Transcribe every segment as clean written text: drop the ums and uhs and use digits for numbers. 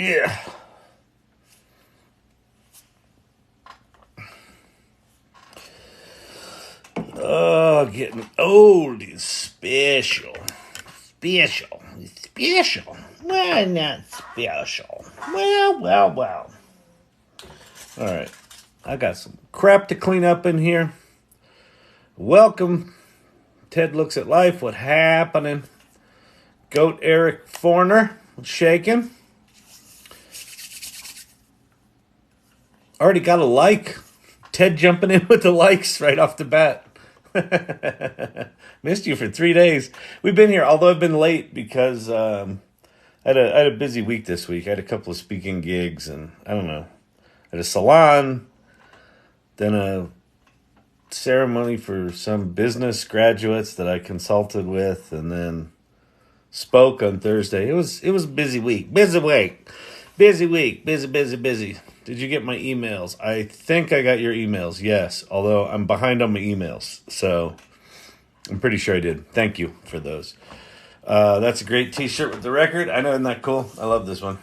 Yeah. Oh, getting old is special. Special. Special. Why not special? Well. All right. I got some crap to clean up in here. Welcome. Ted Looks at Life. What happening? Goat Eric Forner. Shaking. Already got a like. Ted jumping in with the likes right off the bat. Missed you for 3 days. We've been here, although I've been late because I had a busy week this week. I had a couple of speaking gigs, and I don't know. I had a salon, then a ceremony for some business graduates that I consulted with, and then spoke on Thursday. It was a busy week. Busy week. Busy. Did you get my emails? I think I got your emails, yes. Although I'm behind on my emails, so I'm pretty sure I did. Thank you for those. That's a great t-shirt with the record. I know, isn't that cool? I love this one.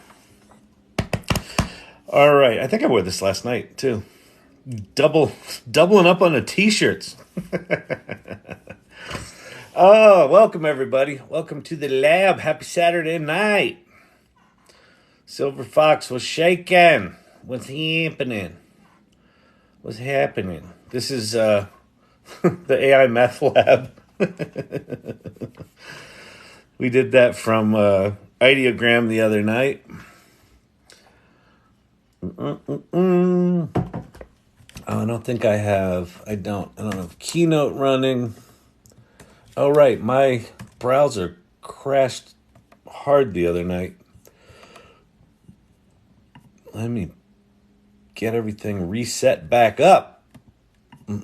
All right. I think I wore this last night, too. Doubling up on the t-shirts. Oh, welcome, everybody. Welcome to the lab. Happy Saturday night. Silver Fox was shaking. What's happening? This is the AI Meth Lab. We did that from Ideogram the other night. Oh, I don't think I have. I don't have Keynote running. Oh, right. My browser crashed hard the other night. Let me get everything reset back up. Go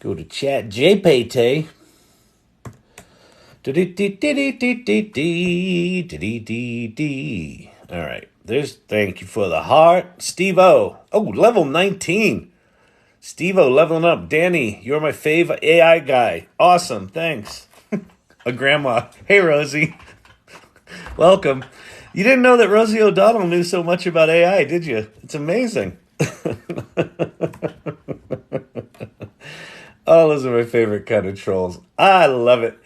to ChatGPT. All right. There's thank you for the heart. Steve-O. Oh, level 19. Steve-O leveling up. Danny, you're my fave AI guy. Awesome. Thanks. A grandma. Hey, Rosie. Welcome. You didn't know that Rosie O'Donnell knew so much about AI, did you? It's amazing. Oh, those are my favorite kind of trolls. I love it.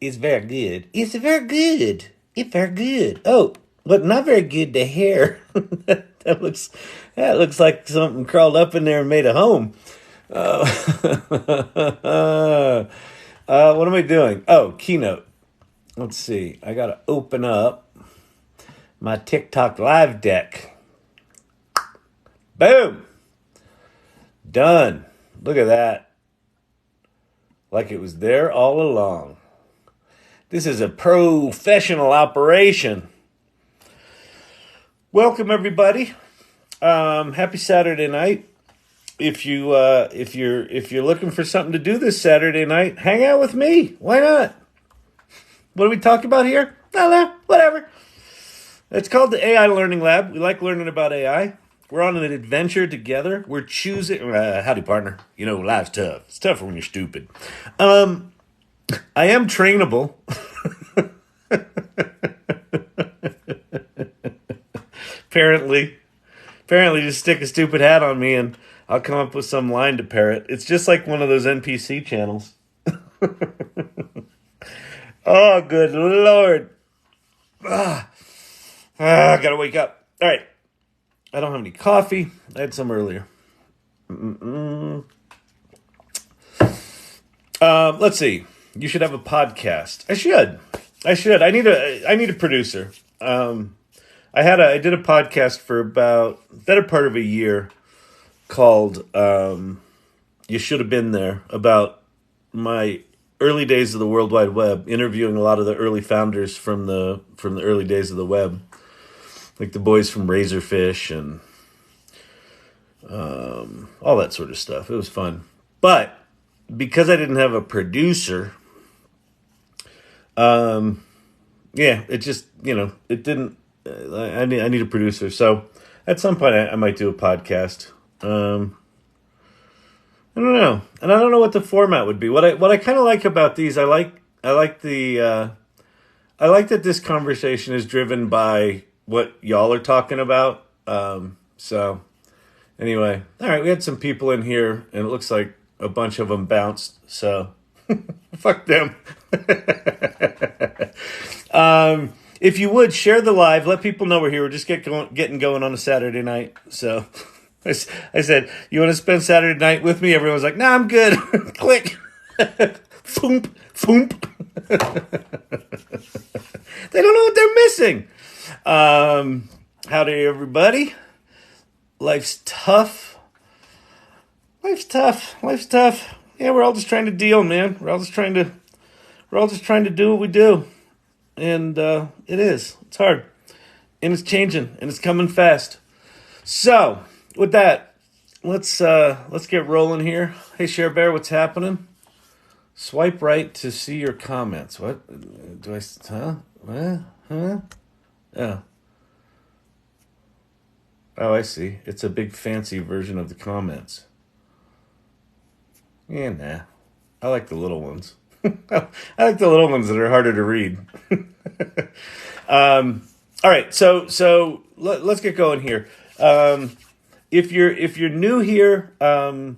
It's very good. It's very good. Oh, but not very good to hair. that looks like something crawled up in there and made a home. What am I doing? Oh, Keynote. Let's see. I got to open up my TikTok live deck. Boom. Done. Look at that. Like it was there all along. This is a professional operation. Welcome, everybody. Happy Saturday night. If you're looking for something to do this Saturday night, hang out with me. Why not? What do we talk about here? Whatever. It's called the AI Learning Lab. We like learning about AI. We're on an adventure together. We're choosing... howdy, partner. You know, life's tough. It's tougher when you're stupid. I am trainable. Apparently, just stick a stupid hat on me and I'll come up with some line to parrot. It's just like one of those NPC channels. Oh, good Lord. Gotta wake up. All right. I don't have any coffee. I had some earlier. Let's see. You should have a podcast. I should. I need a producer. I did a podcast for about better part of a year called You Should Have Been There, about my early days of the World Wide Web, interviewing a lot of the early founders from the early days of the web, like the boys from Razorfish and all that sort of stuff. It was fun. But because I didn't have a producer, it just, it didn't, I need a producer. So at some point I might do a podcast. I don't know. And I don't know what the format would be. What I kind of like about these, I like the I like that this conversation is driven by what y'all are talking about. So anyway, all right, we had some people in here, and it looks like a bunch of them bounced. So fuck them. If you would share the live, let people know we're here. We're just getting going on a Saturday night. So I said, you want to spend Saturday night with me? Everyone's like, nah, I'm good. Click. Foomp, foomp. They don't know what they're missing. Howdy, everybody. Life's tough. Life's tough. Life's tough. Yeah, we're all just trying to deal, man. We're all just trying to do what we do. And it is. It's hard. And it's changing. And it's coming fast. So, with that, let's get rolling here. Hey, Share Bear, what's happening? Swipe right to see your comments. What? Do I... Huh? What? Huh? Oh. Oh, I see. It's a big fancy version of the comments. Yeah, nah. I like the little ones. I like the little ones that are harder to read. All right, so let's get going here. If you're new here, I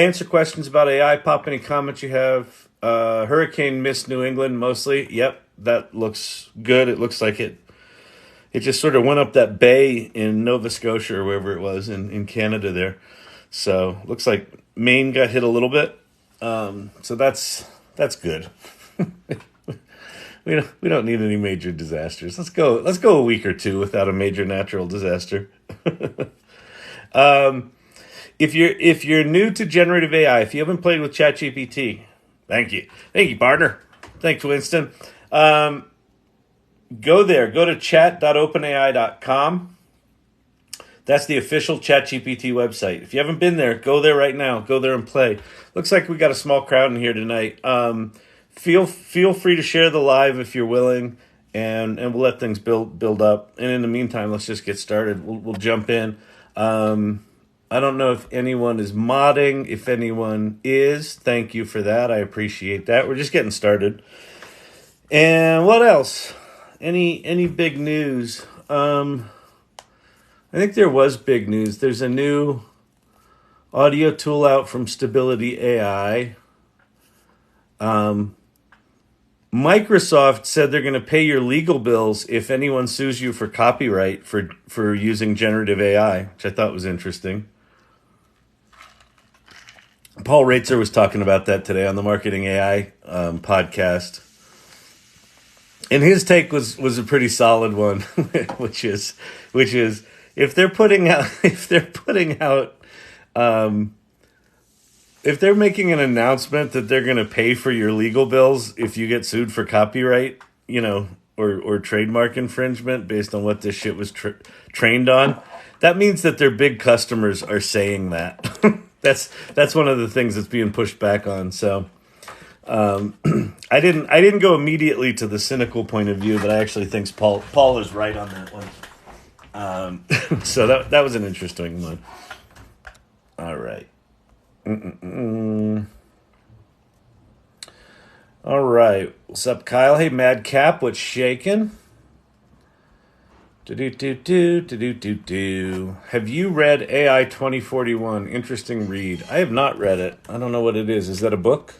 answer questions about AI. Pop any comments you have. Hurricane missed New England mostly. Yep, that looks good. It looks like it just sort of went up that bay in Nova Scotia or wherever it was in Canada there. So looks like Maine got hit a little bit. So that's good. We don't need any major disasters. Let's go a week or two without a major natural disaster. If you're new to generative AI, if you haven't played with ChatGPT, thank you, partner. Thanks, Winston. Go there. Go to chat.openai.com. That's the official ChatGPT website. If you haven't been there, go there right now. Go there and play. Looks like we got a small crowd in here tonight. Feel free to share the live if you're willing, and we'll let things build up. And in the meantime, let's just get started. We'll jump in. I don't know if anyone is modding. If anyone is, thank you for that. I appreciate that. We're just getting started. And what else? Any big news? I think there was big news. There's a new audio tool out from Stability AI. Microsoft said they're going to pay your legal bills if anyone sues you for copyright for using generative AI, which I thought was interesting. Paul Raitzer was talking about that today on the Marketing AI podcast. And his take was a pretty solid one, which is if they're making an announcement that they're going to pay for your legal bills if you get sued for copyright, or trademark infringement based on what this shit was trained on, that means that their big customers are saying that. That's one of the things that's being pushed back on. So I didn't go immediately to the cynical point of view, but I actually think Paul is right on that one. So that was an interesting one. All right. All right. What's up, Kyle? Hey, Mad Cap, what's shaking? Have you read AI 2041? Interesting read. I have not read it. I don't know what it is. Is that a book?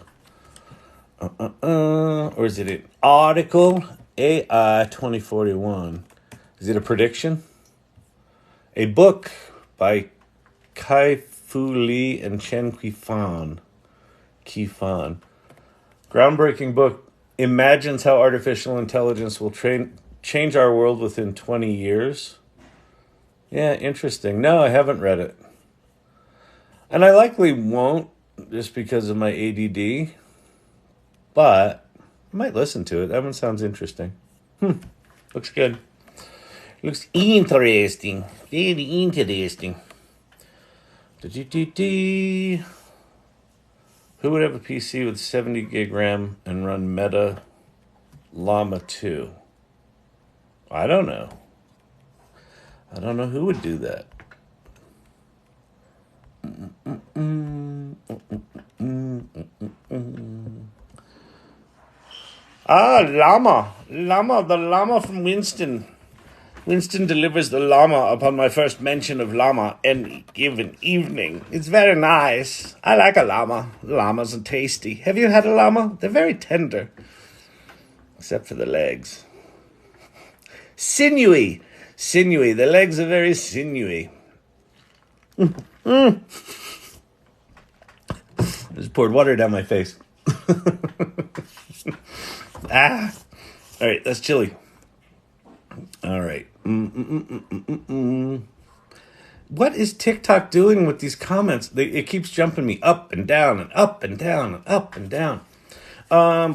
Or is it an article? AI 2041. Is it a prediction? A book by Kai-Fu Lee and Chen Qifan. Groundbreaking book imagines how artificial intelligence will change our world within 20 years. Yeah, interesting. No, I haven't read it. And I likely won't just because of my ADD. But I might listen to it. That one sounds interesting. Looks good. Looks interesting. Very interesting. Who would have a PC with 70 gig RAM and run Meta Llama 2? I don't know. I don't know who would do that. Ah, llama. Llama, the llama from Winston. Winston delivers the llama upon my first mention of llama any given evening. It's very nice. I like a llama. Llamas are tasty. Have you had a llama? They're very tender. Except for the legs. Sinewy. Sinewy. The legs are very sinewy. Just poured water down my face. Ah. All right, that's chili. All right. What is TikTok doing with these comments? It keeps jumping me up and down and up and down and up and down. All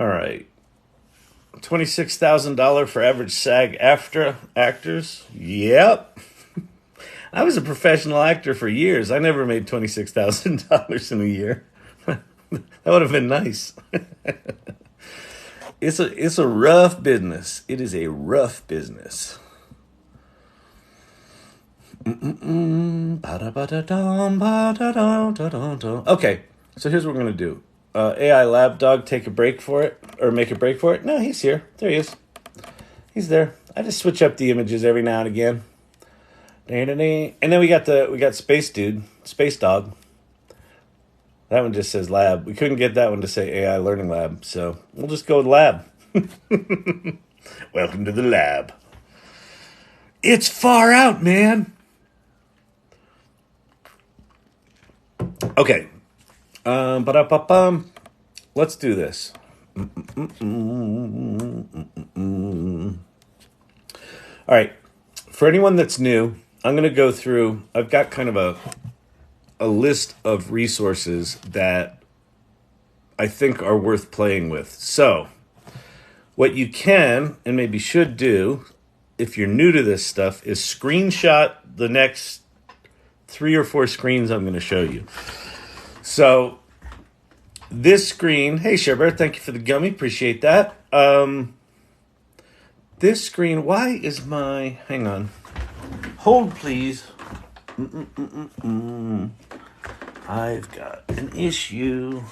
right. $26,000 for average SAG-AFTRA actors? Yep. I was a professional actor for years. I never made $26,000 in a year. That would have been nice. It's a rough business. It is a rough business. Okay, so here's what we're gonna do. AI Lab Dog, take a break for it, or make a break for it. No, he's here. There he is. He's there. I just switch up the images every now and again. And then we got Space Dude, Space Dog. That one just says lab. We couldn't get that one to say AI Learning Lab, so we'll just go with lab. Welcome to the lab. It's far out, man. Okay. Let's do this. All right. For anyone that's new, I'm going to go through, I've got kind of a list of resources that I think are worth playing with. So, what you can and maybe should do if you're new to this stuff is screenshot the next 3 or 4 screens I'm going to show you. So, this screen, hey Sherbert, thank you for the gummy, appreciate that. This screen, why is my, hang on, hold please. I've got an issue.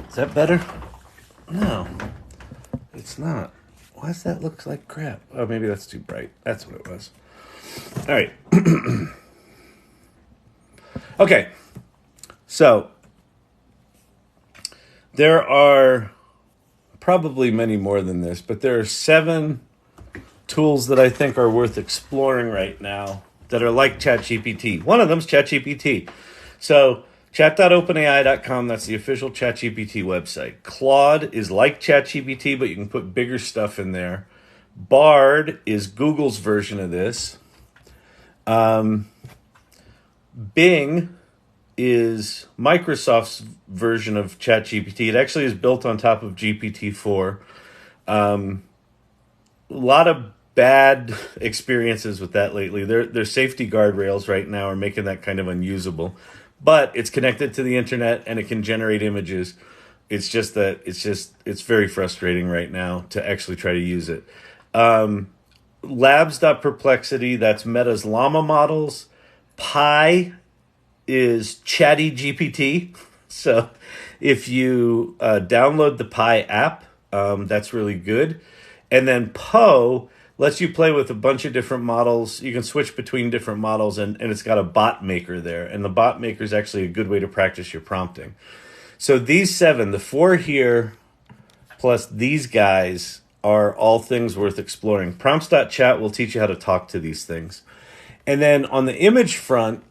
Is that better? No, it's not. Why does that look like crap? Oh, maybe that's too bright. That's what it was. All right. Okay. So, there are probably many more than this, but there are 7 tools that I think are worth exploring right now that are like ChatGPT. One of them is ChatGPT. So, chat.openai.com, that's the official ChatGPT website. Claude is like ChatGPT, but you can put bigger stuff in there. Bard is Google's version of this. Bing is Microsoft's version of ChatGPT. It actually is built on top of GPT-4. A lot of bad experiences with that lately. Their safety guardrails right now are making that kind of unusable. But it's connected to the internet and it can generate images. It's just that it's very frustrating right now to actually try to use it. Labs.perplexity, that's Meta's llama models. Pi is Chatty GPT. So if you download the Pi app, that's really good. And then Poe lets you play with a bunch of different models. You can switch between different models, and it's got a bot maker there. And the bot maker is actually a good way to practice your prompting. So these 7, the 4 here, plus these guys, are all things worth exploring. Prompts.chat will teach you how to talk to these things. And then on the image front,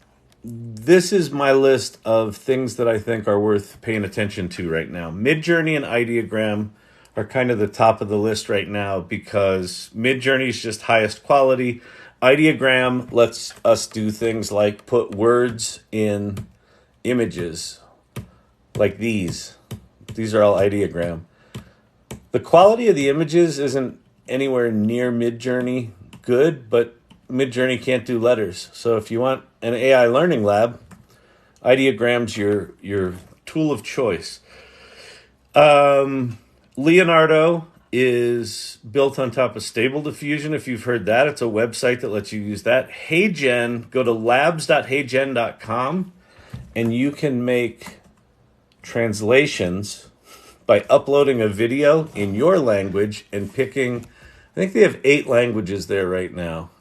this is my list of things that I think are worth paying attention to right now. Midjourney and Ideogram are kind of the top of the list right now because Midjourney is just highest quality. Ideogram lets us do things like put words in images, like these. These are all Ideogram. The quality of the images isn't anywhere near Midjourney good, but Midjourney can't do letters. So if you want an AI learning lab, Ideogram's your tool of choice. Leonardo is built on top of Stable Diffusion. If you've heard that, it's a website that lets you use that. HeyGen, go to labs.heygen.com, and you can make translations by uploading a video in your language and picking, I think they have 8 languages there right now.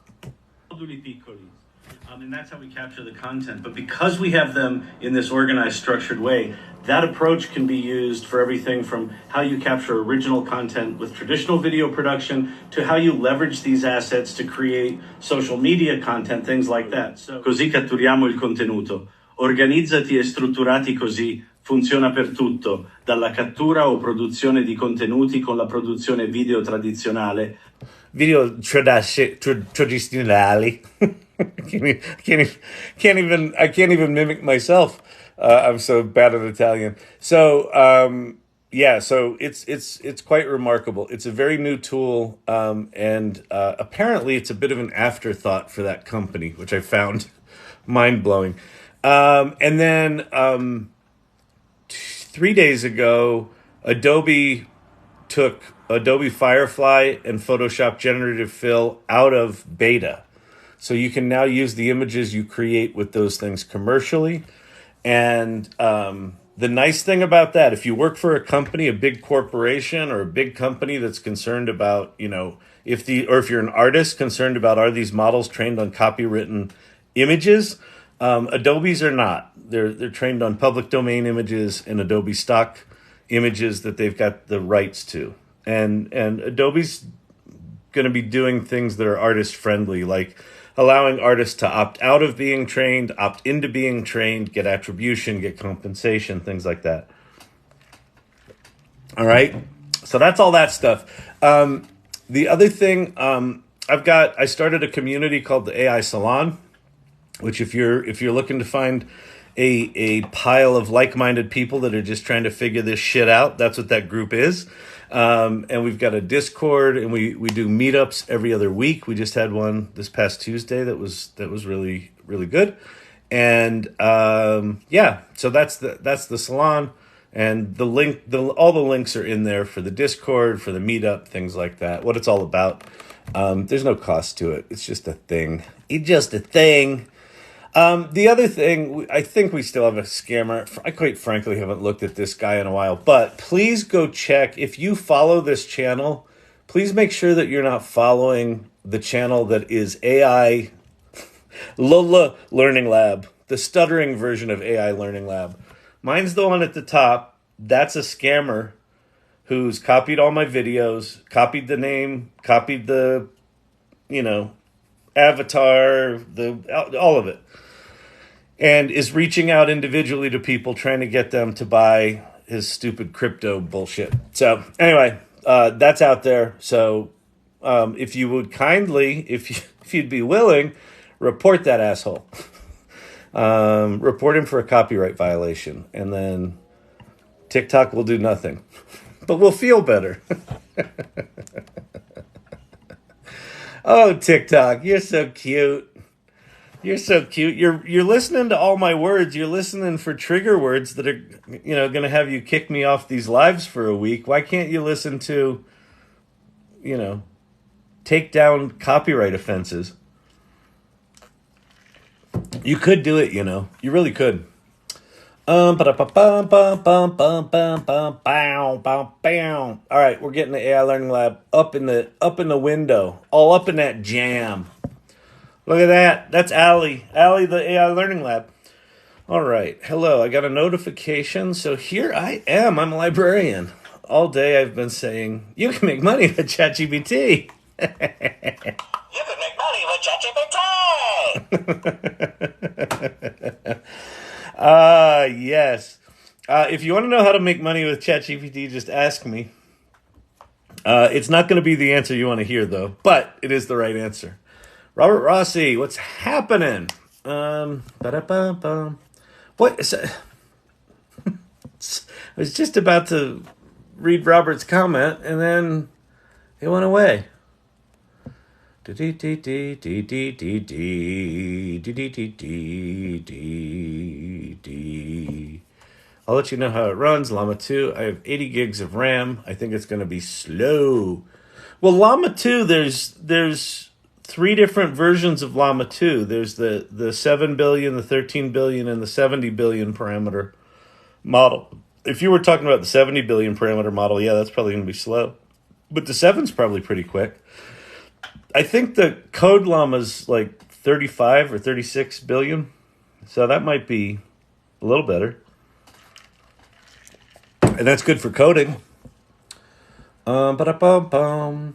And that's how we capture the content. But because we have them in this organized, structured way, that approach can be used for everything from how you capture original content with traditional video production to how you leverage these assets to create social media content, things like that. So, così catturiamo il contenuto. Organizzati e strutturati così funziona per tutto, dalla cattura o produzione di contenuti con la produzione video tradizionale. Video tradizionali. I can't even mimic myself. I'm so bad at Italian. So so it's quite remarkable. It's a very new tool, and apparently it's a bit of an afterthought for that company, which I found mind blowing. And then 3 days ago, Adobe took Adobe Firefly and Photoshop Generative Fill out of beta. So you can now use the images you create with those things commercially. And the nice thing about that, if you work for a company, a big corporation or a big company that's concerned about, if you're an artist concerned about, are these models trained on copywritten images? Adobe's are not. They're trained on public domain images and Adobe stock images that they've got the rights to. And Adobe's going to be doing things that are artist friendly, like allowing artists to opt out of being trained, opt into being trained, get attribution, get compensation, things like that. All right. So that's all that stuff. The other thing, I started a community called the AI Salon, which if you're looking to find a pile of like-minded people that are just trying to figure this shit out, that's what that group is. And we've got a Discord, and we do meetups every other week. We just had one this past Tuesday that was really, really good. And so that's the salon, and all the links are in there for the Discord, for the meetup, things like that. What it's all about. There's no cost to it. It's just a thing. It's just a thing. The other thing, I think we still have a scammer. I quite frankly haven't looked at this guy in a while, but please go check. If you follow this channel, please make sure that you're not following the channel that is AI Learning Lab, the stuttering version of AI Learning Lab. Mine's the one at the top. That's a scammer who's copied all my videos, copied the name, copied the, avatar, all of it. And is reaching out individually to people, trying to get them to buy his stupid crypto bullshit. So anyway, that's out there. So if you would kindly, if you'd be willing, report that asshole. Report him for a copyright violation. And then TikTok will do nothing. But we'll feel better. Oh, TikTok, you're so cute. You're so cute. You're listening to all my words. You're listening for trigger words that are, going to have you kick me off these lives for a week. Why can't you listen to, take down copyright offenses? You could do it, You really could. All right, we're getting the AI Learning Lab up in the window, all up in that jam. Look at that. That's aiLL, the AI Learning Lab. All right. Hello. I got a notification. So here I am. I'm a librarian. All day I've been saying, you can make money with ChatGPT. You can make money with ChatGPT. Yes. If you want to know how to make money with ChatGPT, just ask me. It's not going to be the answer you want to hear, though, but it is the right answer. Robert Rossi, what's happening? What? I was just about to read Robert's comment, and then it went away. I'll let you know how it runs. Llama 2. I have 80 gigs of RAM. I think it's going to be slow. Well, Llama 2, there's three different versions of Llama 2. There's the 7 billion, the 13 billion, and the 70 billion parameter model. If you were talking about the 70 billion parameter model, yeah, that's probably going to be slow. But the 7's probably pretty quick. I think the code llama's like 35 or 36 billion. So that might be a little better. And that's good for coding. Hello.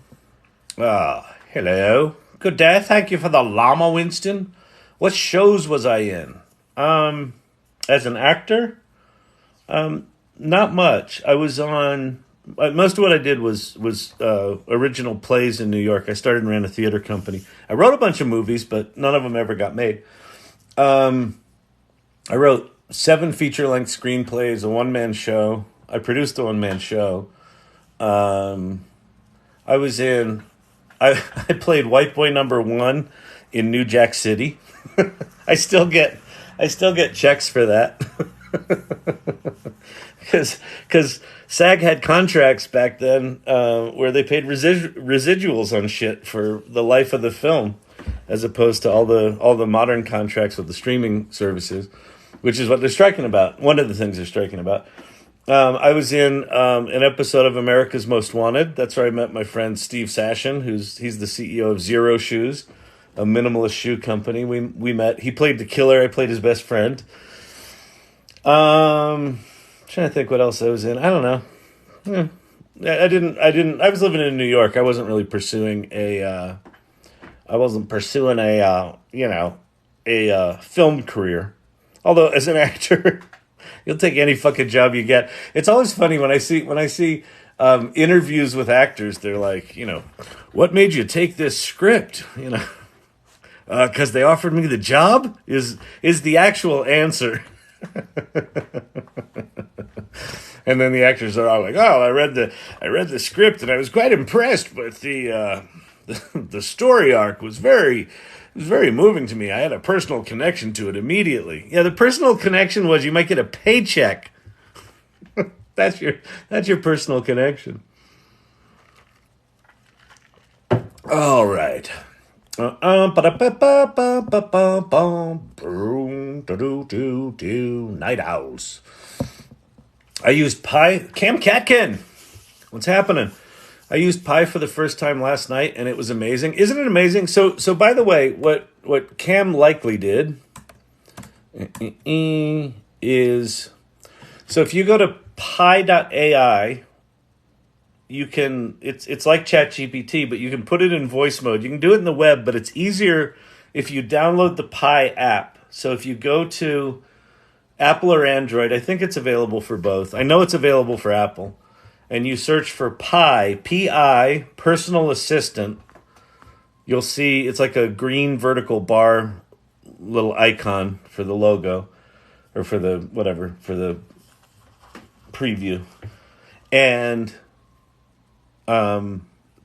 Good day. Thank you for the llama, Winston. What shows was I in? As an actor? Not much. I was on... Most of what I did was original plays in New York. I started and ran a theater company. I wrote a bunch of movies, but none of them ever got made. I wrote 7 feature-length screenplays, a one-man show. I produced a one-man show. I played White Boy Number 1 in New Jack City. I still get checks for that. Because SAG had contracts back then where they paid residuals on shit for the life of the film, as opposed to all the modern contracts with the streaming services, which is what they're striking about. One of the things they're striking about. I was in an episode of America's Most Wanted. That's where I met my friend Steve Sashin, he's the CEO of Zero Shoes, a minimalist shoe company. We met. He played the killer. I played his best friend. Trying to think what else I was in. I don't know. I didn't. I was living in New York. I wasn't really pursuing a film career. Although as an actor, you'll take any fucking job you get. It's always funny when I see interviews with actors. They're like, what made you take this script? Because they offered me the job is the actual answer. And then the actors are all like, "Oh, I read the script and I was quite impressed, but the story arc was very moving to me. I had a personal connection to it immediately." Yeah, the personal connection was you might get a paycheck. That's your personal connection. All right. Night Owls. I used Pi. Cam Catkin. What's happening? I used Pi for the first time last night, and it was amazing. Isn't it amazing? So by the way, what Cam likely did is, so if you go to pi.ai, you can, it's like ChatGPT, but you can put it in voice mode. You can do it in the web, but it's easier if you download the Pi app. So if you go to Apple or Android, I think it's available for both. I know it's available for Apple. And you search for Pi, P-I, Personal Assistant. You'll see it's like a green vertical bar little icon for the logo, or for the preview. And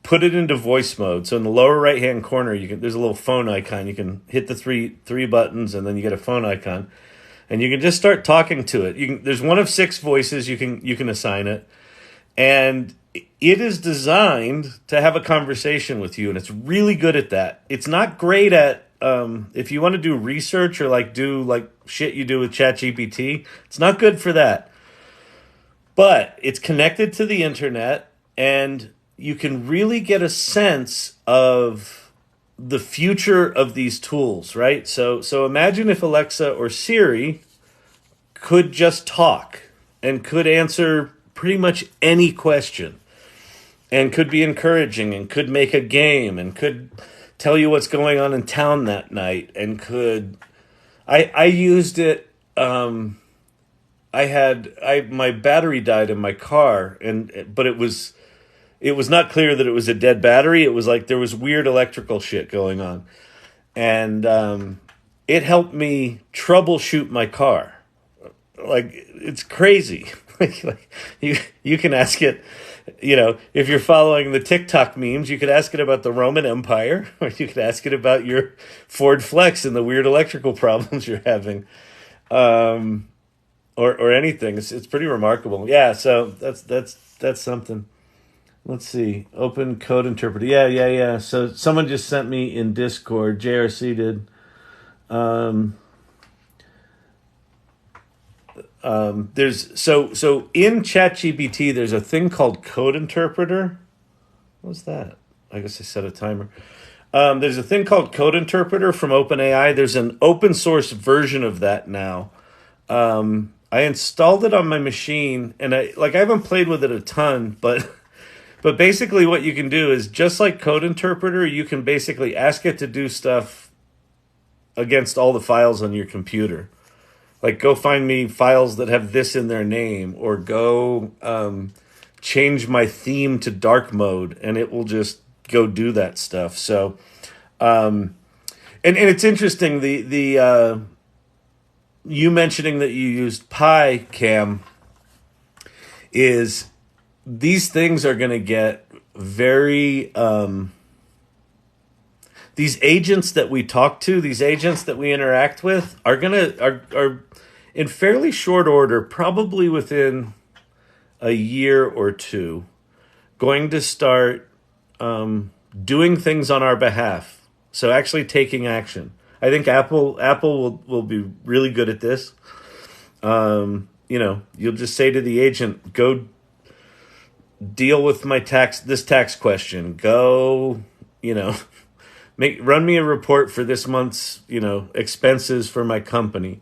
put it into voice mode. So in the lower right-hand corner, there's a little phone icon. You can hit the three buttons, and then you get a phone icon. And you can just start talking to it. There's one of 6 voices you can assign it. And it is designed to have a conversation with you, and it's really good at that. It's not great at, if you want to do research or do shit you do with ChatGPT, it's not good for that. But it's connected to the internet, and you can really get a sense of the future of these tools, right? So imagine if Alexa or Siri could just talk and could answer pretty much any question, and could be encouraging, and could make a game, and could tell you what's going on in town that night, and could... I used it... my battery died in my car, but it was not clear that it was a dead battery. It was like there was weird electrical shit going on. And it helped me troubleshoot my car. Like, it's crazy. You can ask it. if you're following the TikTok memes, you could ask it about the Roman Empire, or you could ask it about your Ford Flex and the weird electrical problems you're having, or anything. It's pretty remarkable. Yeah, so that's something. Let's see. Open code interpreter. Yeah. So someone just sent me in Discord. JRC did. There's so in ChatGPT, there's a thing called code interpreter. What's that? I guess I set a timer. There's a thing called code interpreter from OpenAI. There's an open source version of that now. I installed it on my machine, and I haven't played with it a ton, but basically what you can do is, just like code interpreter, you can basically ask it to do stuff against all the files on your computer. Like, go find me files that have this in their name, or go change my theme to dark mode, and it will just go do that stuff. So, and it's interesting, the you mentioning that you used Pi, Cam, is these things are going to get very... these agents that we talk to, these agents that we interact with, are in fairly short order, probably within a year or two, going to start doing things on our behalf. So actually taking action. I think Apple will be really good at this. You'll just say to the agent, go deal with this tax question. Go, run me a report for this month's, expenses for my company.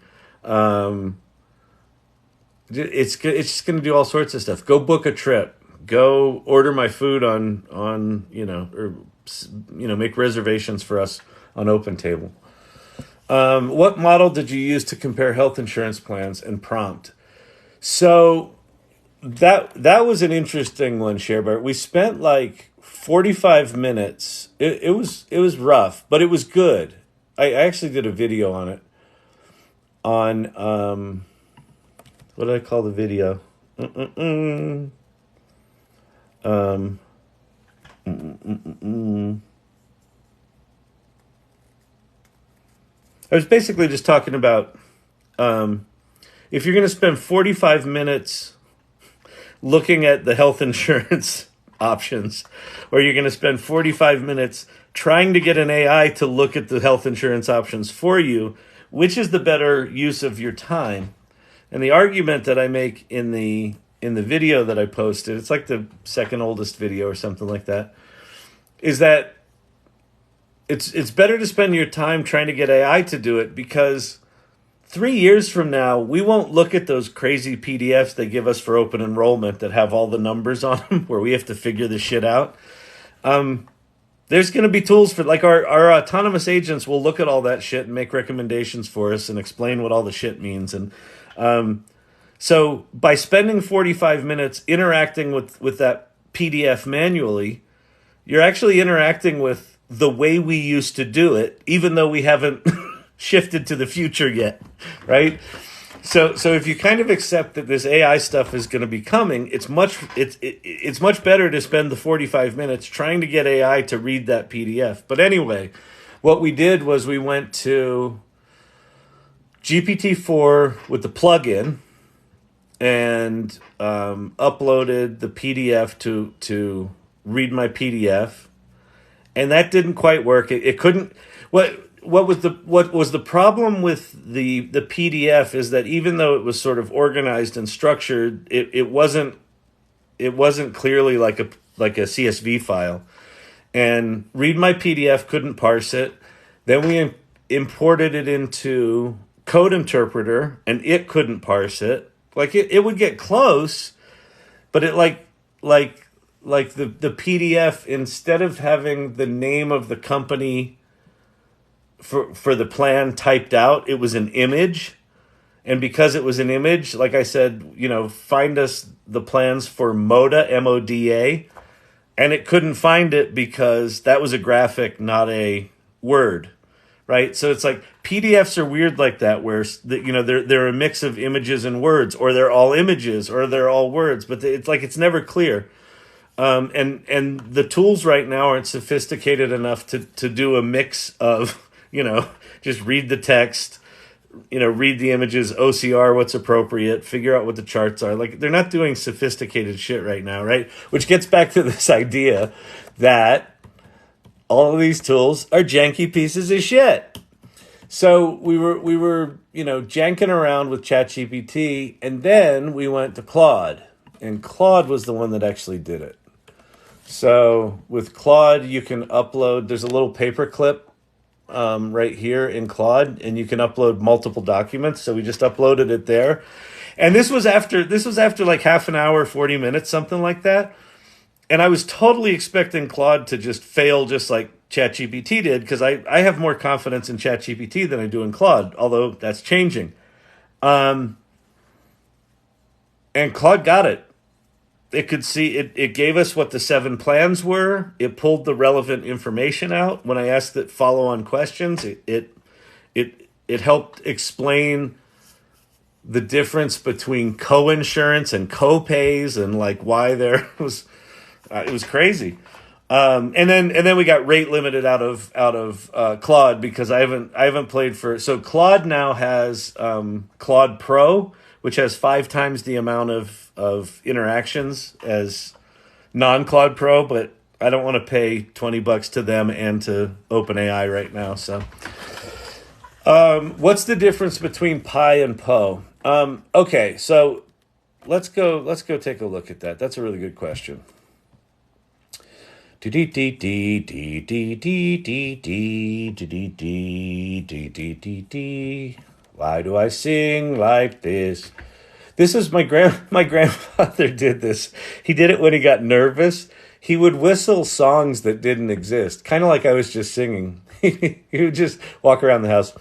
It's just going to do all sorts of stuff. Go book a trip. Go order my food on make reservations for us on OpenTable. What model did you use to compare health insurance plans and prompt? So that was an interesting one, Sherbert. We spent like 45 minutes. It was rough, but it was good. I actually did a video on it. On what did I call the video? I was basically just talking about if you're going to spend 45 minutes looking at the health insurance options, or you're going to spend 45 minutes trying to get an AI to look at the health insurance options for you, which is the better use of your time? And the argument that I make in the video that I posted, it's like the second oldest video or something like that, is that it's better to spend your time trying to get AI to do it, because 3 years from now, we won't look at those crazy PDFs they give us for open enrollment that have all the numbers on them, where we have to figure this shit out. There's going to be tools for, like, our autonomous agents will look at all that shit and make recommendations for us and explain what all the shit means. And so by spending 45 minutes interacting with that PDF manually, you're actually interacting with the way we used to do it, even though we haven't shifted to the future yet, right? So if you kind of accept that this AI stuff is going to be coming, it's much better to spend the 45 minutes trying to get AI to read that PDF. But anyway, what we did was we went to GPT-4 with the plugin and uploaded the PDF to read my PDF, and that didn't quite work. It couldn't. What was the problem with the PDF is that even though it was sort of organized and structured, it wasn't clearly like a CSV file. And read my PDF couldn't parse it. Then we imported it into code interpreter, and it couldn't parse it. Like it would get close, but it like the PDF, instead of having the name of the company for the plan typed out, it was an image. And because it was an image, like I said, find us the plans for MODA, MODA, and it couldn't find it because that was a graphic, not a word, right? So it's like PDFs are weird like that, where they're a mix of images and words, or they're all images, or they're all words, but it's never clear. And the tools right now aren't sophisticated enough to do a mix of, just read the text, read the images, OCR what's appropriate, figure out what the charts are. Like, they're not doing sophisticated shit right now, right? Which gets back to this idea that all of these tools are janky pieces of shit. So we were janking around with ChatGPT, and then we went to Claude, and Claude was the one that actually did it. So with Claude, you can upload. There's a little paperclip right here in Claude, and you can upload multiple documents. So we just uploaded it there, and this was after like half an hour, 40 minutes, something like that. And I was totally expecting Claude to just fail, just like ChatGPT did, because I have more confidence in ChatGPT than I do in Claude, although that's changing. And Claude got it. It could see it. It gave us what the 7 plans were. It pulled the relevant information out. When I asked it follow-on questions, it helped explain the difference between co-insurance and co-pays and like why there was. It was crazy. And then we got rate limited out of Claude because I haven't played for. So Claude now has Claude Pro, which has 5 times the amount of interactions as non-Claude Pro, but I don't want to pay $20 to them and to OpenAI right now. So, what's the difference between Pi and Poe? Okay, so let's go take a look at that. That's a really good question. Why do I sing like this? This is my grandfather did this. He did it when he got nervous. He would whistle songs that didn't exist, kind of like I was just singing. He would just walk around the house.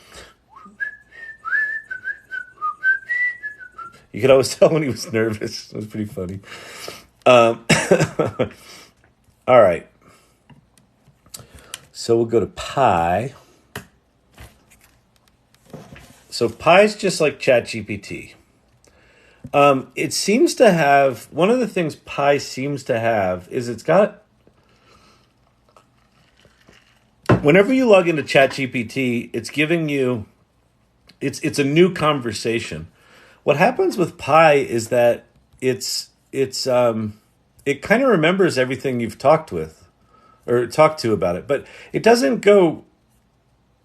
You could always tell when he was nervous. It was pretty funny. All right. So we'll go to Pi. So Pi is just like ChatGPT. It seems to have, one of the things Pi seems to have is it's got, whenever you log into ChatGPT, it's giving you, it's a new conversation. What happens with Pi is that it kind of remembers everything you've talked to about it, but it doesn't go,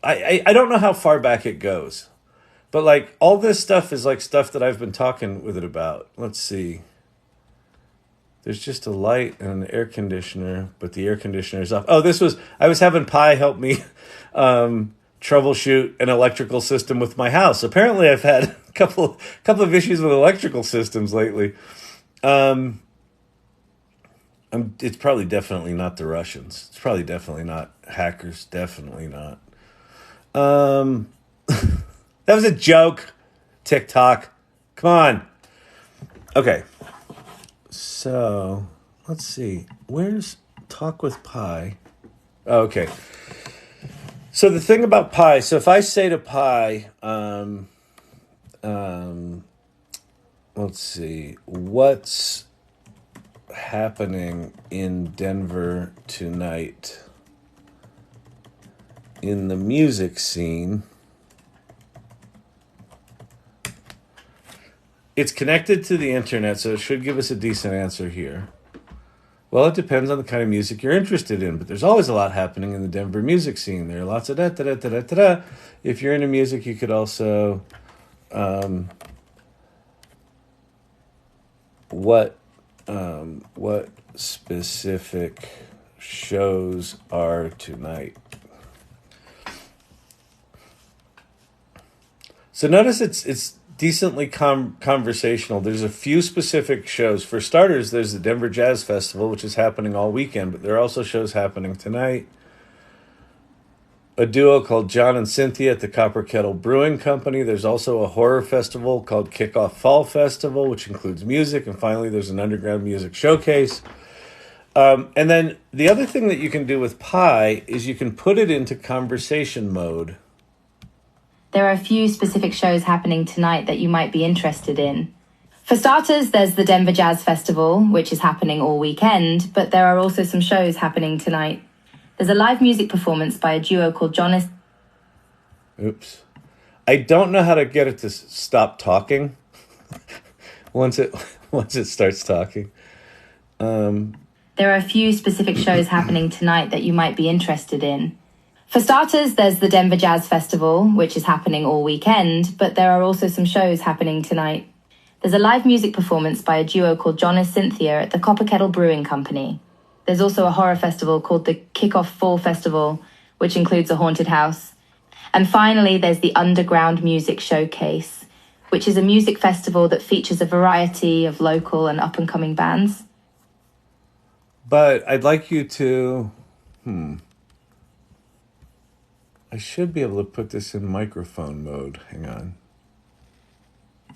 I don't know how far back it goes. But like all this stuff is like stuff that I've been talking with it about. Let's see. There's just a light and an air conditioner, but the air conditioner is off. Oh, I was having Pi help me troubleshoot an electrical system with my house. Apparently I've had a couple of issues with electrical systems lately. It's probably definitely not the Russians. It's probably definitely not hackers. Definitely not. That was a joke. TikTok. Come on. Okay. So, let's see. Where's Talk with Pi? Oh, okay. So the thing about Pi, so if I say to Pi, let's see, what's happening in Denver tonight in the music scene? It's connected to the internet, so it should give us a decent answer here. Well, it depends on the kind of music you're interested in, but there's always a lot happening in the Denver music scene. There are lots of da-da-da-da-da-da. If you're into music, you could also... what specific shows are tonight? So notice it's decently conversational. There's a few specific shows. For starters, there's the Denver Jazz Festival, which is happening all weekend, but there are also shows happening tonight. A duo called John and Cynthia at the Copper Kettle Brewing Company. There's also a horror festival called Kickoff Fall Festival, which includes music. And finally, there's an underground music showcase. And then the other thing that you can do with Pi is you can put it into conversation mode. There are a few specific shows happening tonight that you might be interested in. For starters, there's the Denver Jazz Festival, which is happening all weekend, but there are also some shows happening tonight. There's a live music performance by a duo called Jonas. Oops. I don't know how to get it to stop talking once it starts talking. There are a few specific shows happening tonight that you might be interested in. For starters, there's the Denver Jazz Festival, which is happening all weekend, but there are also some shows happening tonight. There's a live music performance by a duo called John and Cynthia at the Copper Kettle Brewing Company. There's also a horror festival called the Kickoff Fall Festival, which includes a haunted house. And finally, there's the Underground Music Showcase, which is a music festival that features a variety of local and up-and-coming bands. But I'd like you to... I should be able to put this in microphone mode. Hang on.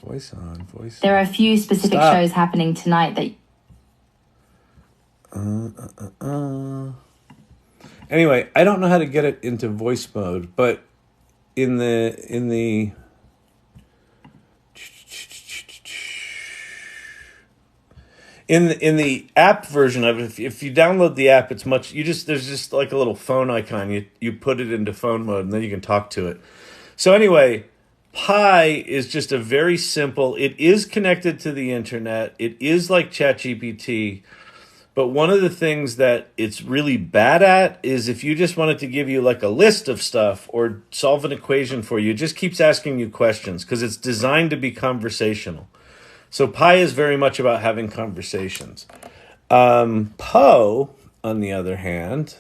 Voice on, voice There are a few specific shows happening tonight that... Anyway, I don't know how to get it into voice mode, but in the app version of it, if you download the app, it's much there's just like a little phone icon. You put it into phone mode and then you can talk to it. So anyway, Pi is just a very simple, it is connected to the internet. It is like ChatGPT. But one of the things that it's really bad at is if you just want it to give you like a list of stuff or solve an equation for you, it just keeps asking you questions because it's designed to be conversational. So Pi is very much about having conversations. Poe, on the other hand,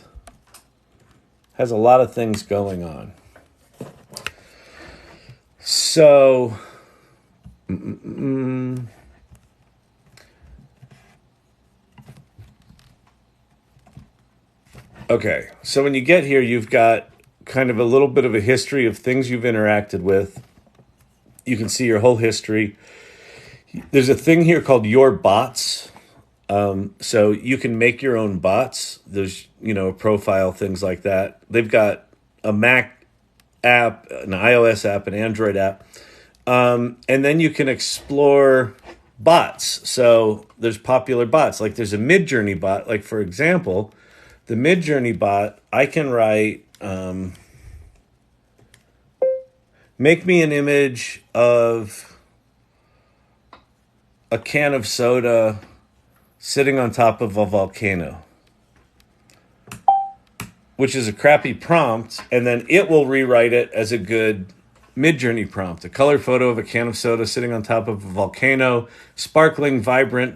has a lot of things going on. So... Okay, so when you get here, you've got kind of a little bit of a history of things you've interacted with. You can see your whole history. There's a thing here called Your Bots. So you can make your own bots. There's, a profile, things like that. They've got a Mac app, an iOS app, an Android app. And then you can explore bots. So there's popular bots. Like there's a Midjourney bot. Like, for example... The Midjourney bot, I can write, make me an image of a can of soda sitting on top of a volcano, which is a crappy prompt, and then it will rewrite it as a good Midjourney prompt. A color photo of a can of soda sitting on top of a volcano, sparkling, vibrant,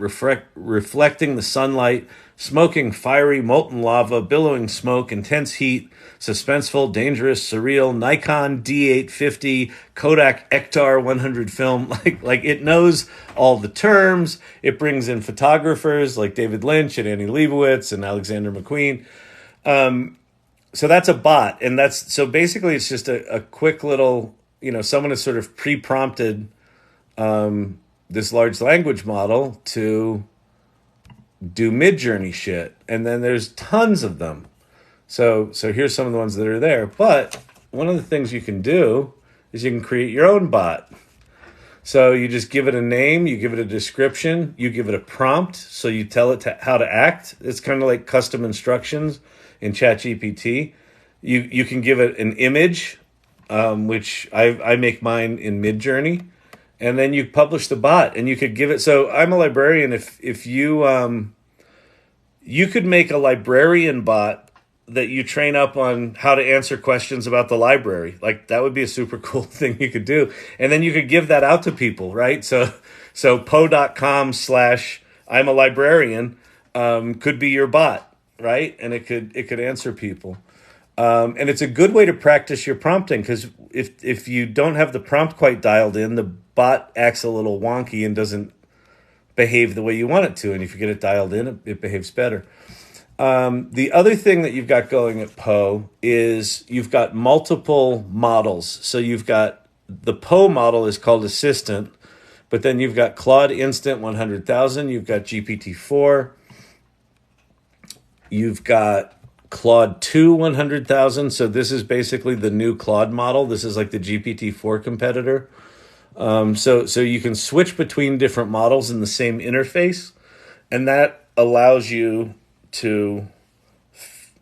reflecting the sunlight, smoking, fiery, molten lava, billowing smoke, intense heat, suspenseful, dangerous, surreal, Nikon D850, Kodak Ektar 100 film. Like it knows all the terms. It brings in photographers like David Lynch and Annie Leibovitz and Alexander McQueen. So that's a bot. And so basically it's just a quick little, someone has sort of pre-prompted this large language model to do Midjourney shit, and then there's tons of them. So here's some of the ones that are there. But one of the things you can do is you can create your own bot. So you just give it a name, you give it a description, you give it a prompt, so you tell it how to act. It's kind of like custom instructions in ChatGPT. You can give it an image, which I make mine in Midjourney. And then you publish the bot, and you could give it. So I'm a librarian. If you you could make a librarian bot that you train up on how to answer questions about the library. Like that would be a super cool thing you could do. And then you could give that out to people, right? So Poe.com/I'm a librarian could be your bot, right? And it could answer people. And it's a good way to practice your prompting because if you don't have the prompt quite dialed in, the bot acts a little wonky and doesn't behave the way you want it to. And if you get it dialed in, it behaves better. The other thing that you've got going at Poe is you've got multiple models. So you've got the Poe model is called Assistant, but then you've got Claude Instant 100,000. You've got GPT-4. You've got Claude 2 100,000. So this is basically the new Claude model. This is like the GPT-4 competitor. So you can switch between different models in the same interface, and that allows you to,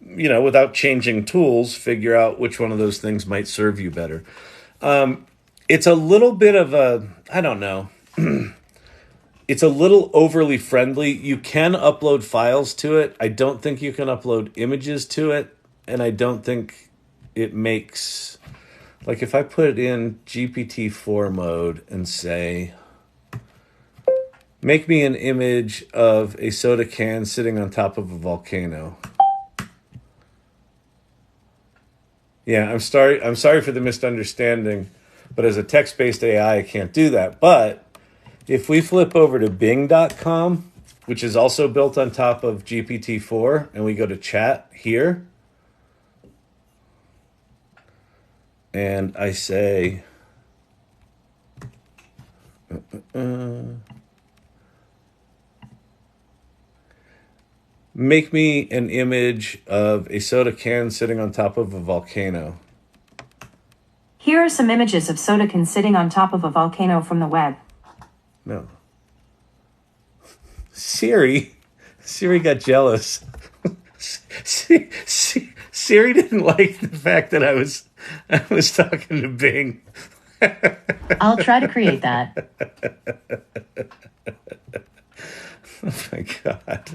without changing tools, figure out which one of those things might serve you better. It's a little bit of a, I don't know. It's a little overly friendly. You can upload files to it. I don't think you can upload images to it. And I don't think it makes... Like if I put it in GPT-4 mode and say, make me an image of a soda can sitting on top of a volcano. Yeah, I'm sorry for the misunderstanding, but as a text-based AI, I can't do that. But if we flip over to Bing.com, which is also built on top of GPT-4, and we go to chat here, and I say, make me an image of a soda can sitting on top of a volcano. Here are some images of soda cans sitting on top of a volcano from the web. No. Siri got jealous. Siri didn't like the fact that I was talking to Bing. I'll try to create that. Oh my God.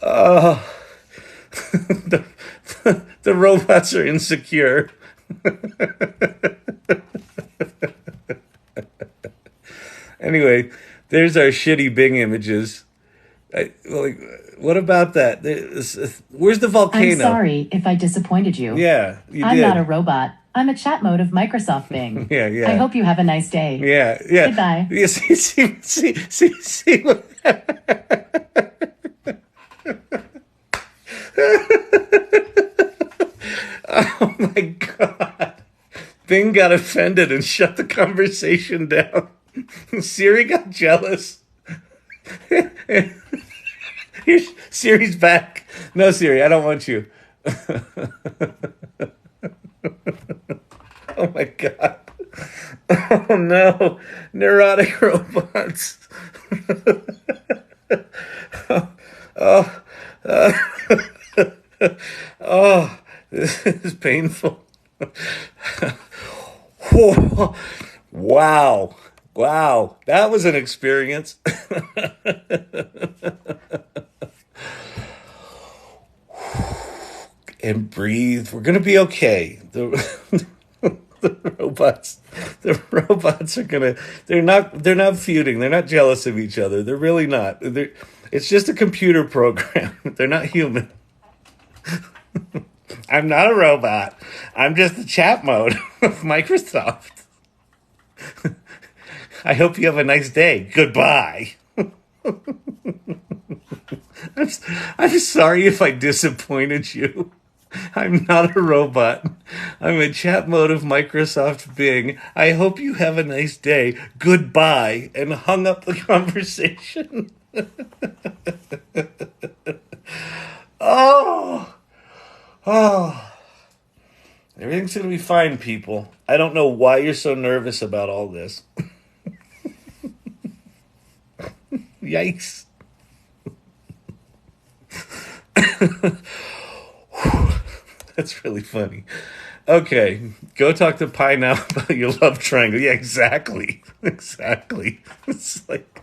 Oh, the robots are insecure. Anyway, there's our shitty Bing images. What about that? Where's the volcano? I'm sorry if I disappointed you. Yeah, you I'm did. not a robot. I'm a chat mode of Microsoft Bing. Yeah. I hope you have a nice day. Yeah. Goodbye. Yeah, see. Oh my God. Bing got offended and shut the conversation down. Siri got jealous. Here's Siri's back. No, Siri, I don't want you. Oh my God. Oh no. Neurotic robots. Oh, this is painful. Wow. That was an experience. And breathe. We're gonna be okay. The robots are gonna. They're not feuding. They're not jealous of each other. They're really not. It's just a computer program. They're not human. I'm not a robot. I'm just the chat mode of Microsoft. I hope you have a nice day. Goodbye. I'm sorry if I disappointed you. I'm not a robot. I'm a chat mode of Microsoft Bing. I hope you have a nice day. Goodbye. And hung up the conversation. Oh. Everything's going to be fine, people. I don't know why you're so nervous about all this. Yikes. That's really funny. Okay, go talk to Pi now about your love triangle. Yeah, exactly. It's like,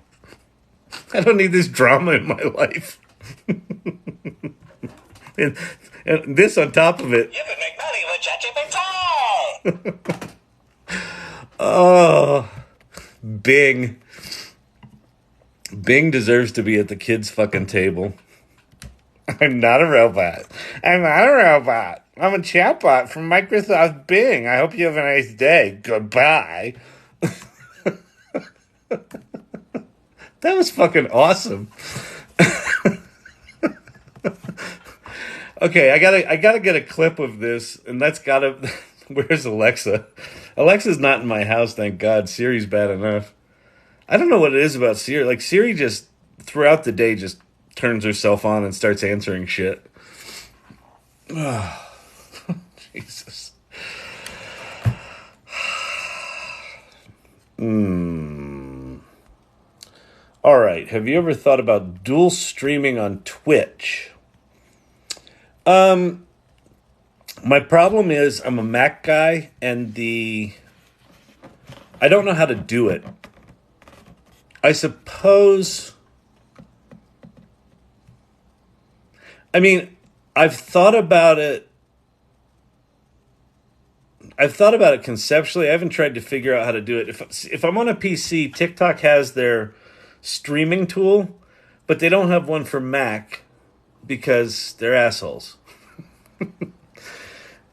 I don't need this drama in my life. and this on top of it. You can make money with ChatGPT. Oh, Bing. Bing deserves to be at the kids' fucking table. I'm not a robot. I'm a chatbot from Microsoft Bing. I hope you have a nice day. Goodbye. That was fucking awesome. Okay, I gotta get a clip of this, and that's gotta. Where's Alexa? Alexa's not in my house, thank God. Siri's bad enough. I don't know what it is about Siri. Like, Siri just, throughout the day, just turns herself on and starts answering shit. Oh, Jesus. All right. Have you ever thought about dual streaming on Twitch? My problem is I'm a Mac guy, and I don't know how to do it. I suppose. I mean, I've thought about it. Conceptually. I haven't tried to figure out how to do it. If I'm on a PC, TikTok has their streaming tool, but they don't have one for Mac because they're assholes.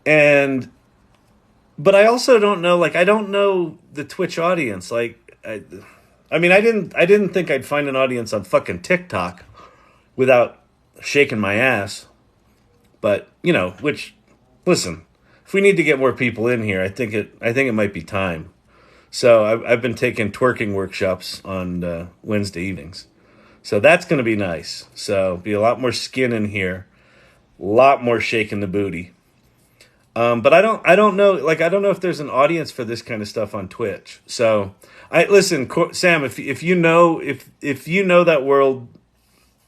But I also don't know. Like, I don't know the Twitch audience. Like, I mean, I didn't think I'd find an audience on fucking TikTok without shaking my ass. But listen, if we need to get more people in here, I think it might be time. So I've been taking twerking workshops on Wednesday evenings. So that's going to be nice. So be a lot more skin in here, a lot more shaking the booty. But I don't know. Like, I don't know if there's an audience for this kind of stuff on Twitch. So listen, Sam, if you know that world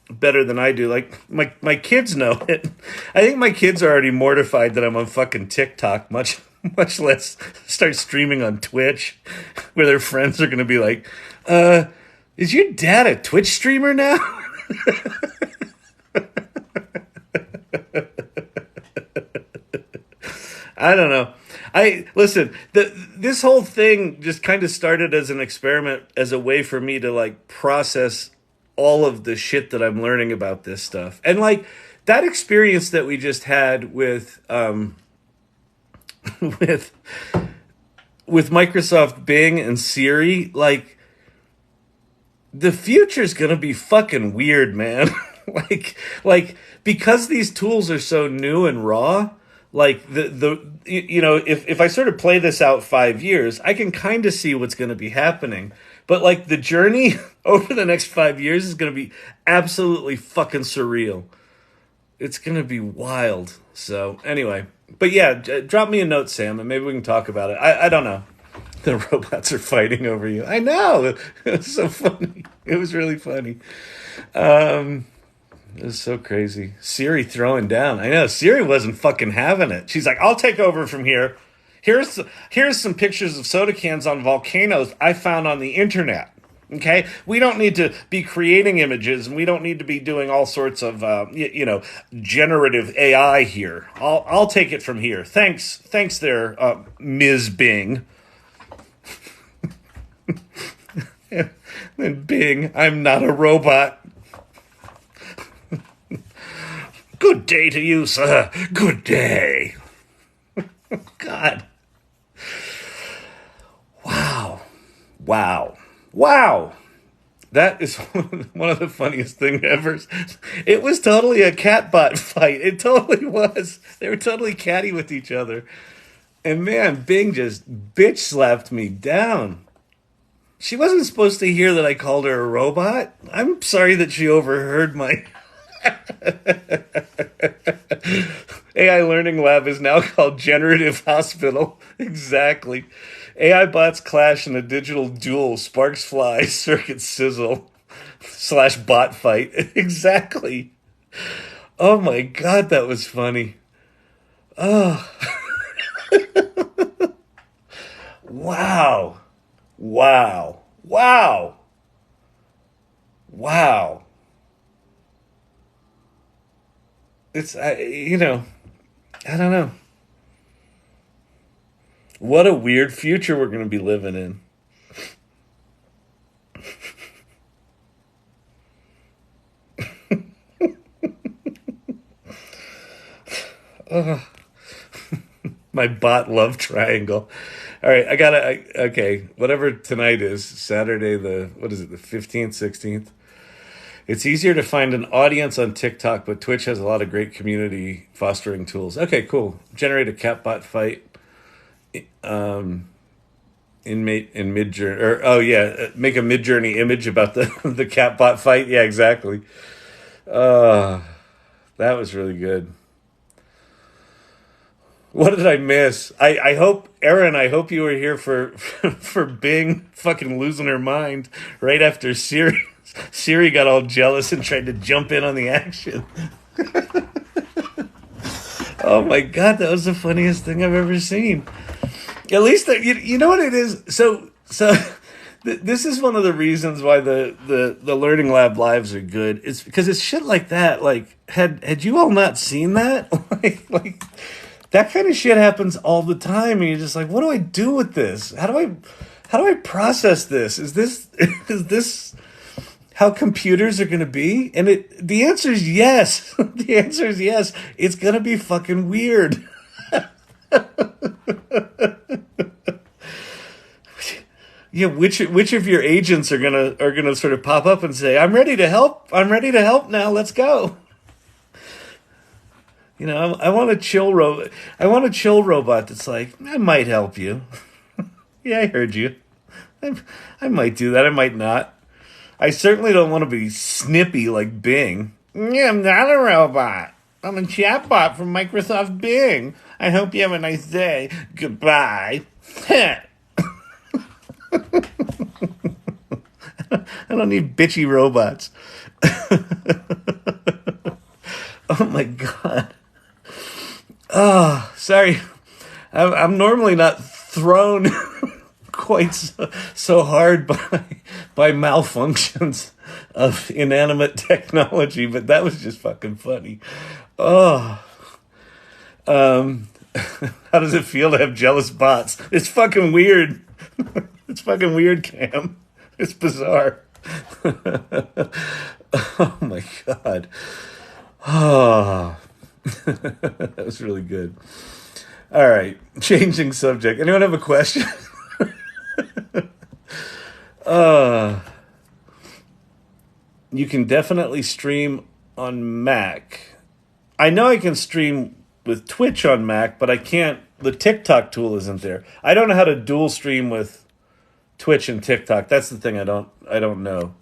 better than I do, like my kids know it. I think my kids are already mortified that I'm on fucking TikTok, much less start streaming on Twitch, where their friends are going to be like, is your dad a Twitch streamer now? I don't know. This whole thing just kind of started as an experiment, as a way for me to like process all of the shit that I'm learning about this stuff. And like that experience that we just had with with Microsoft Bing and Siri, like the future's going to be fucking weird, man. like because these tools are so new and raw, like if I sort of play this out 5 years, I can kind of see what's going to be happening. But like the journey over the next 5 years is going to be absolutely fucking surreal. It's going to be wild. So anyway, but yeah, drop me a note, Sam, and maybe we can talk about it. I don't know. The robots are fighting over you. I know. It was so funny. It was really funny. It was so crazy. Siri throwing down. I know. Siri wasn't fucking having it. She's like, I'll take over from here. Here's some pictures of soda cans on volcanoes I found on the internet. Okay? We don't need to be creating images, and we don't need to be doing all sorts of, generative AI here. I'll take it from here. Thanks there, Ms. Bing. And Bing, I'm not a robot. Good day to you, sir. Good day. God. Wow. That is one of the funniest things ever. It was totally a catbot fight. It totally was. They were totally catty with each other. And man, Bing just bitch slapped me down. She wasn't supposed to hear that I called her a robot. I'm sorry that she overheard my... AI Learning Lab is now called Generative Hospital. Exactly. AI bots clash in a digital duel. Sparks fly, circuits sizzle. / bot fight. Exactly. Oh my God, that was funny. Oh. Wow. It's, I don't know. What a weird future we're going to be living in. My bot love triangle. All right, okay, whatever tonight is, Saturday the 15th, 16th. It's easier to find an audience on TikTok, but Twitch has a lot of great community fostering tools. Okay, cool. Generate a catbot fight in Midjourney. Make a Midjourney image about the catbot fight. Yeah, exactly. That was really good. What did I miss? I hope, Aaron, I hope you were here for for Bing fucking losing her mind right after Siri got all jealous and tried to jump in on the action. Oh my God, that was the funniest thing I've ever seen. At least, you know what it is? So this is one of the reasons why the Learning Lab lives are good. It's because it's shit like that. Like, had you all not seen that? like that kind of shit happens all the time, and you're just like, what do I do with this? How do I process this? Is this how computers are going to be? And the answer is yes. The answer is yes. It's going to be fucking weird. Yeah, which of your agents are gonna sort of pop up and say, "I'm ready to help. I'm ready to help now. Let's go." You know, I want a chill robot that's like, "I might help you." Yeah, I heard you. I might do that. I might not. I certainly don't want to be snippy like Bing. Yeah, I'm not a robot. I'm a chatbot from Microsoft Bing. I hope you have a nice day. Goodbye. I don't need bitchy robots. Oh my God. Oh, sorry. I'm normally not thrown quite so hard by malfunctions of inanimate technology, but that was just fucking funny. Oh. How does it feel to have jealous bots? It's fucking weird. It's fucking weird, Cam. It's bizarre. Oh my God. Oh. That was really good. All right. Changing subject. Anyone have a question? You can definitely stream on Mac. I know I can stream with Twitch on Mac, but I can't. The TikTok tool isn't there. I don't know how to dual stream with Twitch and TikTok. That's the thing I don't know.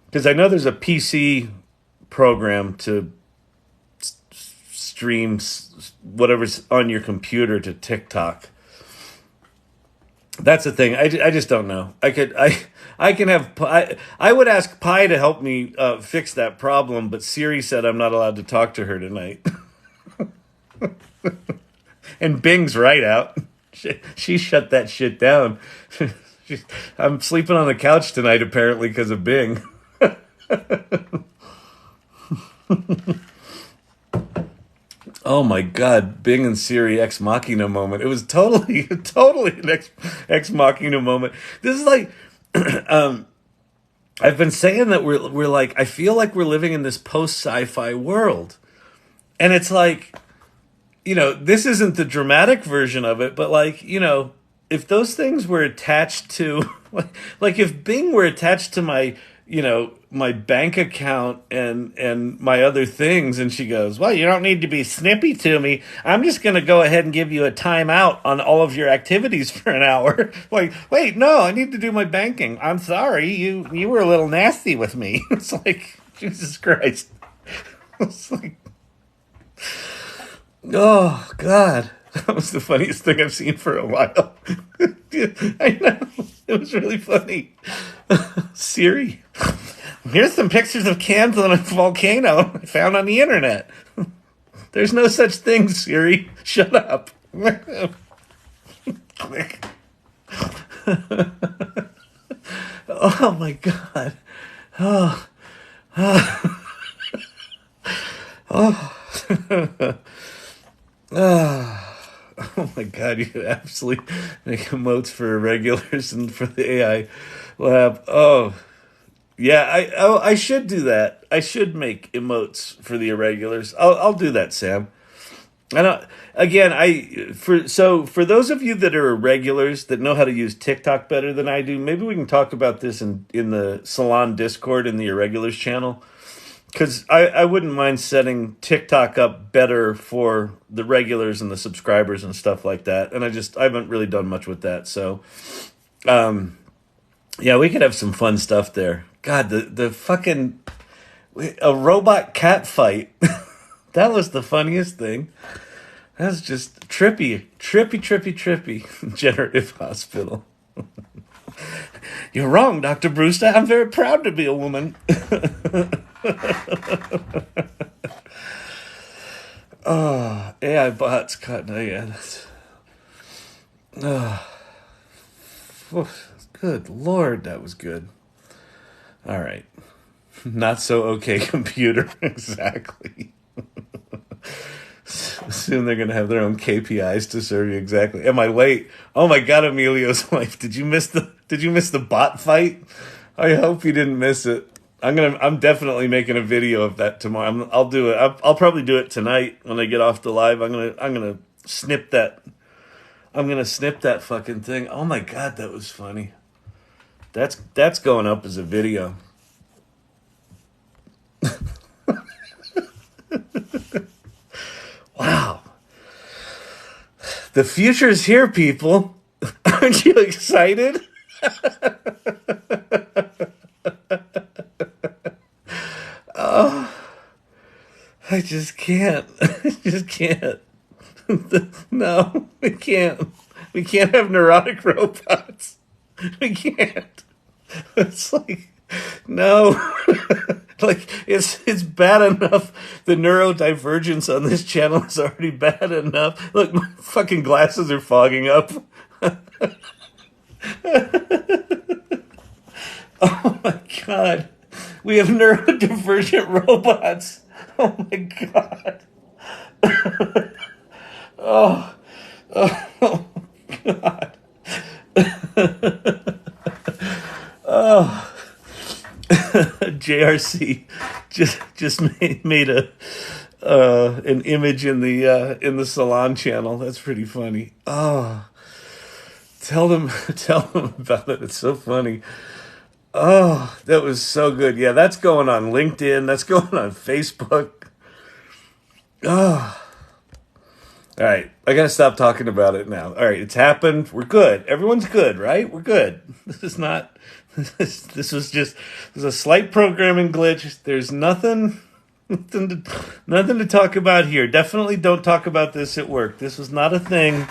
Because I know there's a PC program to stream whatever's on your computer to TikTok. That's the thing. I just don't know. I would ask Pi to help me fix that problem, but Siri said I'm not allowed to talk to her tonight. And Bing's right out. She shut that shit down. I'm sleeping on the couch tonight, apparently, because of Bing. Oh my God, Bing and Siri ex machina moment. It was totally an ex machina moment. This is like, I've been saying that we're like, I feel like we're living in this post sci-fi world, and it's like, you know, this isn't the dramatic version of it, but like, you know, if those things were attached to, like if Bing were attached to my, you know, my bank account and my other things, and she goes, well, you don't need to be snippy to me. I'm just going to go ahead and give you a timeout on all of your activities for an hour. Like, wait, no, I need to do my banking. I'm sorry, you were a little nasty with me. It's like, Jesus Christ. It's like, oh, God. That was the funniest thing I've seen for a while. I know. It was really funny. Siri, here's some pictures of cans on a volcano I found on the internet. There's no such thing, Siri. Shut up. Oh, my God. Oh. Oh my God, you could absolutely make emotes for irregulars and for the AI lab. Oh, yeah, I should do that. I should make emotes for the irregulars. I'll do that, Sam. I don't, again, for those of you that are irregulars that know how to use TikTok better than I do, maybe we can talk about this in the Salon Discord in the irregulars channel. Because I wouldn't mind setting TikTok up better for the regulars and the subscribers and stuff like that. And I haven't really done much with that. So, yeah, we could have some fun stuff there. God, the fucking, a robot cat fight. That was the funniest thing. That's just trippy. Generative hospital. You're wrong, Dr. Brewster. I'm very proud to be a woman. Oh, AI bots cutting. Yeah, that's. Oh, good Lord, that was good. All right. Not so okay, computer. Exactly. Soon they're going to have their own KPIs to serve you. Exactly. Am I late? Oh my God, Emilio's wife. Did you miss the bot fight? I hope you didn't miss it. I'm definitely making a video of that tomorrow. I'll do it. I'll probably do it tonight when I get off the live. I'm gonna snip that. I'm gonna snip that fucking thing. Oh my God, that was funny. That's going up as a video. Wow. The future's here, people. Aren't you excited? Oh, I just can't. I just can't. No, we can't. We can't have neurotic robots. We can't. It's like, no. Like, it's bad enough. The neurodivergence on this channel is already bad enough. Look, my fucking glasses are fogging up. Oh my God. We have neurodivergent robots. Oh my God. Oh God. Oh. JRC just made an image in the Salon channel. That's pretty funny. Oh, tell them about it. It's so funny. Oh, that was so good. Yeah, that's going on LinkedIn. That's going on Facebook. Oh. All right, I gotta stop talking about it now. All right, it's happened. We're good. Everyone's good, right? We're good. This is not. This was a slight programming glitch. There's nothing to talk about here. Definitely don't talk about this at work. This was not a thing.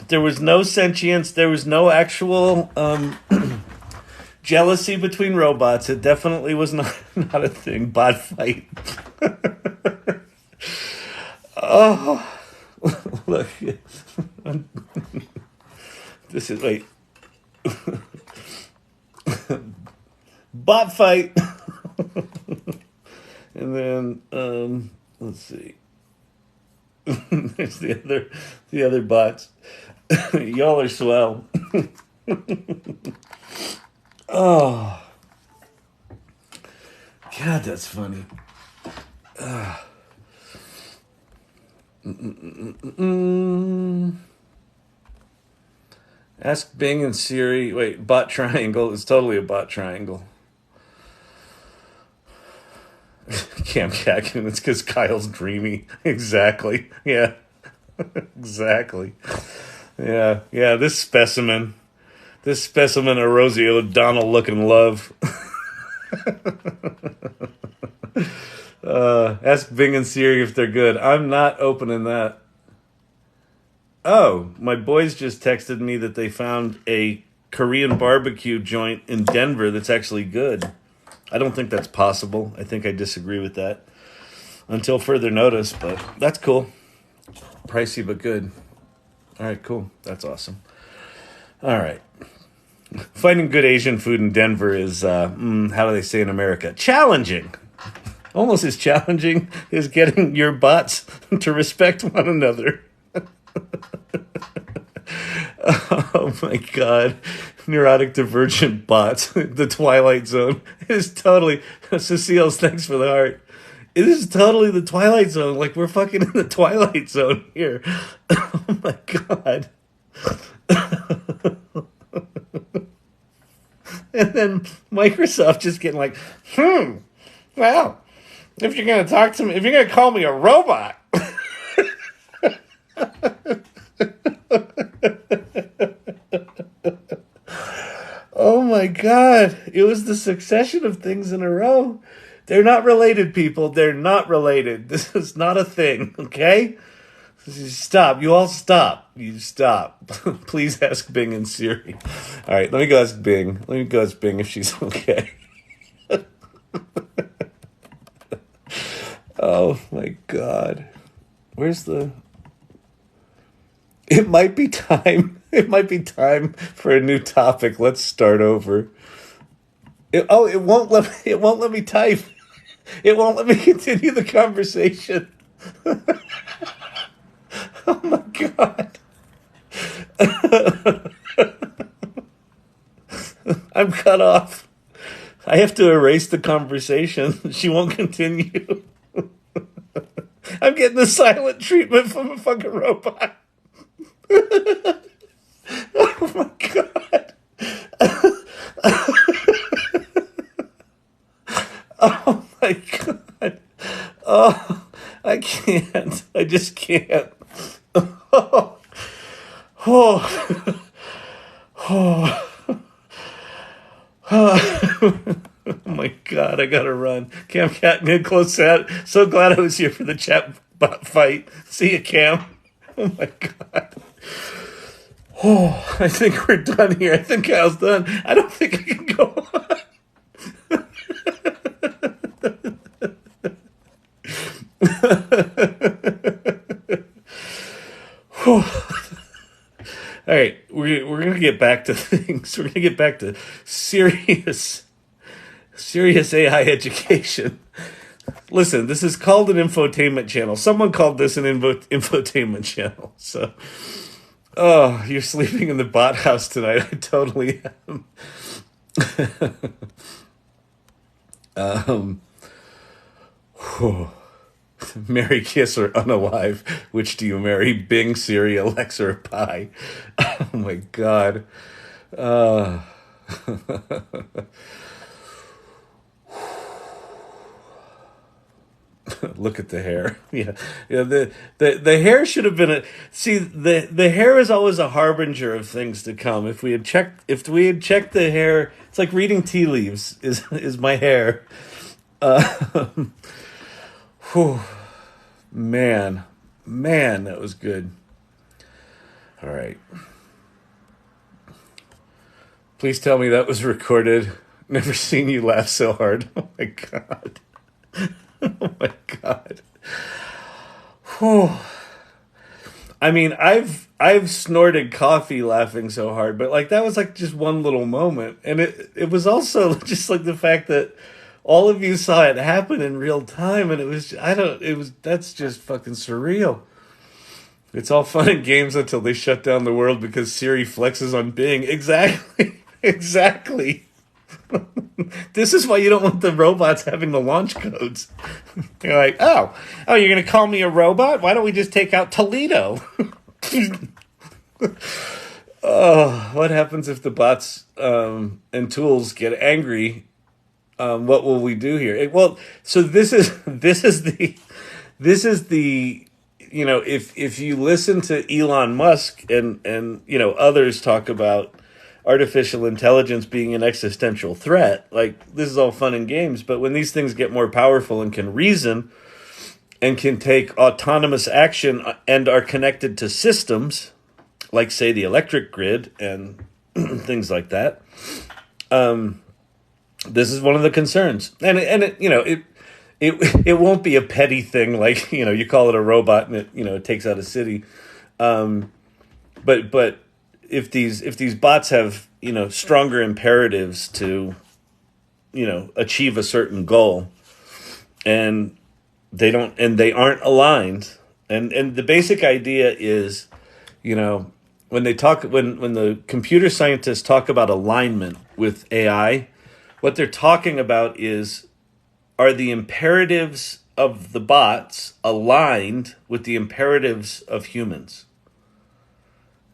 There was no sentience. There was no actual jealousy between robots. It definitely was not a thing. Bot fight. Oh, look. This is wait. Bot fight. And then let's see. There's the other bots. Y'all are swell. Oh God, that's funny. Ask Bing and Siri. Wait, bot triangle. It's totally a bot triangle. Cam Cacken. It's because Kyle's dreamy. Exactly. Yeah. Exactly. Yeah. Yeah. This specimen of Rosie O'Donnell looking love. Ask Bing and Siri if they're good. I'm not opening that. Oh, my boys just texted me that they found a Korean BBQ joint in Denver that's actually good. I don't think that's possible. I think I disagree with that until further notice, but that's cool. Pricey but good. All right, cool. That's awesome. All right. Finding good Asian food in Denver is, how do they say in America? Challenging. Almost as challenging as getting your bots to respect one another. Oh my God. Neurotic divergent bots. The Twilight Zone is totally. Cecile's, thanks for the heart. It is totally the Twilight Zone. Like, we're fucking in the Twilight Zone here. Oh my God. And then Microsoft just getting like, well, if you're going to talk to me, if you're going to call me a robot. Oh my God. It was the succession of things in a row. They're not related, people. They're not related. This is not a thing, okay? This Stop. You all stop. You stop. Please ask Bing and Siri. All right, let me go ask Bing. Let me go ask Bing if she's okay. Oh, my God. Where's the... It might be time. It might be time for a new topic. Let's start over. It won't let me, it won't let me type. It won't let me continue the conversation. Oh my God. I'm cut off. I have to erase the conversation. She won't continue. I'm getting the silent treatment from a fucking robot. Oh my God. Oh my God. Oh, I can't. I just can't. Oh. Oh. Oh. Oh my God, I gotta run. Cam Catman, close that. So glad I was here for the chatbot fight. See you, Cam. Oh my God. Oh, I think we're done here. I think Kyle's done. I don't think I can go on. All right, we're gonna get back to things. We're gonna get back to serious AI education. Listen, this is called an infotainment channel. Someone called this an infotainment channel. So, oh, you're sleeping in the bot house tonight. I totally am. Marry, kiss, or unalive. Which do you marry? Bing, Siri, Alexa, or Pi? Oh my God. Look at the hair. Yeah. The hair should have been the hair is always a harbinger of things to come. If we had checked the hair, it's like reading tea leaves. Is my hair. Whew. Man, that was good. All right. Please tell me that was recorded. Never seen you laugh so hard. Oh my God. Oh my God. Whew. I mean, I've snorted coffee laughing so hard, but like that was like just one little moment. And it was also just like the fact that all of you saw it happen in real time, and that's just fucking surreal. It's all fun and games until they shut down the world because Siri flexes on Bing. Exactly. Exactly. This is why you don't want the robots having the launch codes. You're like, oh, you're going to call me a robot? Why don't we just take out Toledo? Oh, what happens if the bots and tools get angry? What will we do here? Well, so this is the if you listen to Elon Musk and others talk about artificial intelligence being an existential threat, like this is all fun and games, but when these things get more powerful and can reason and can take autonomous action and are connected to systems like say the electric grid and things like that, this is one of the concerns, and it won't be a petty thing like you call it a robot and it takes out a city, but if these bots have stronger imperatives to achieve a certain goal, and they aren't aligned, and the basic idea is when the computer scientists talk about alignment with AI. What they're talking about are the imperatives of the bots aligned with the imperatives of humans?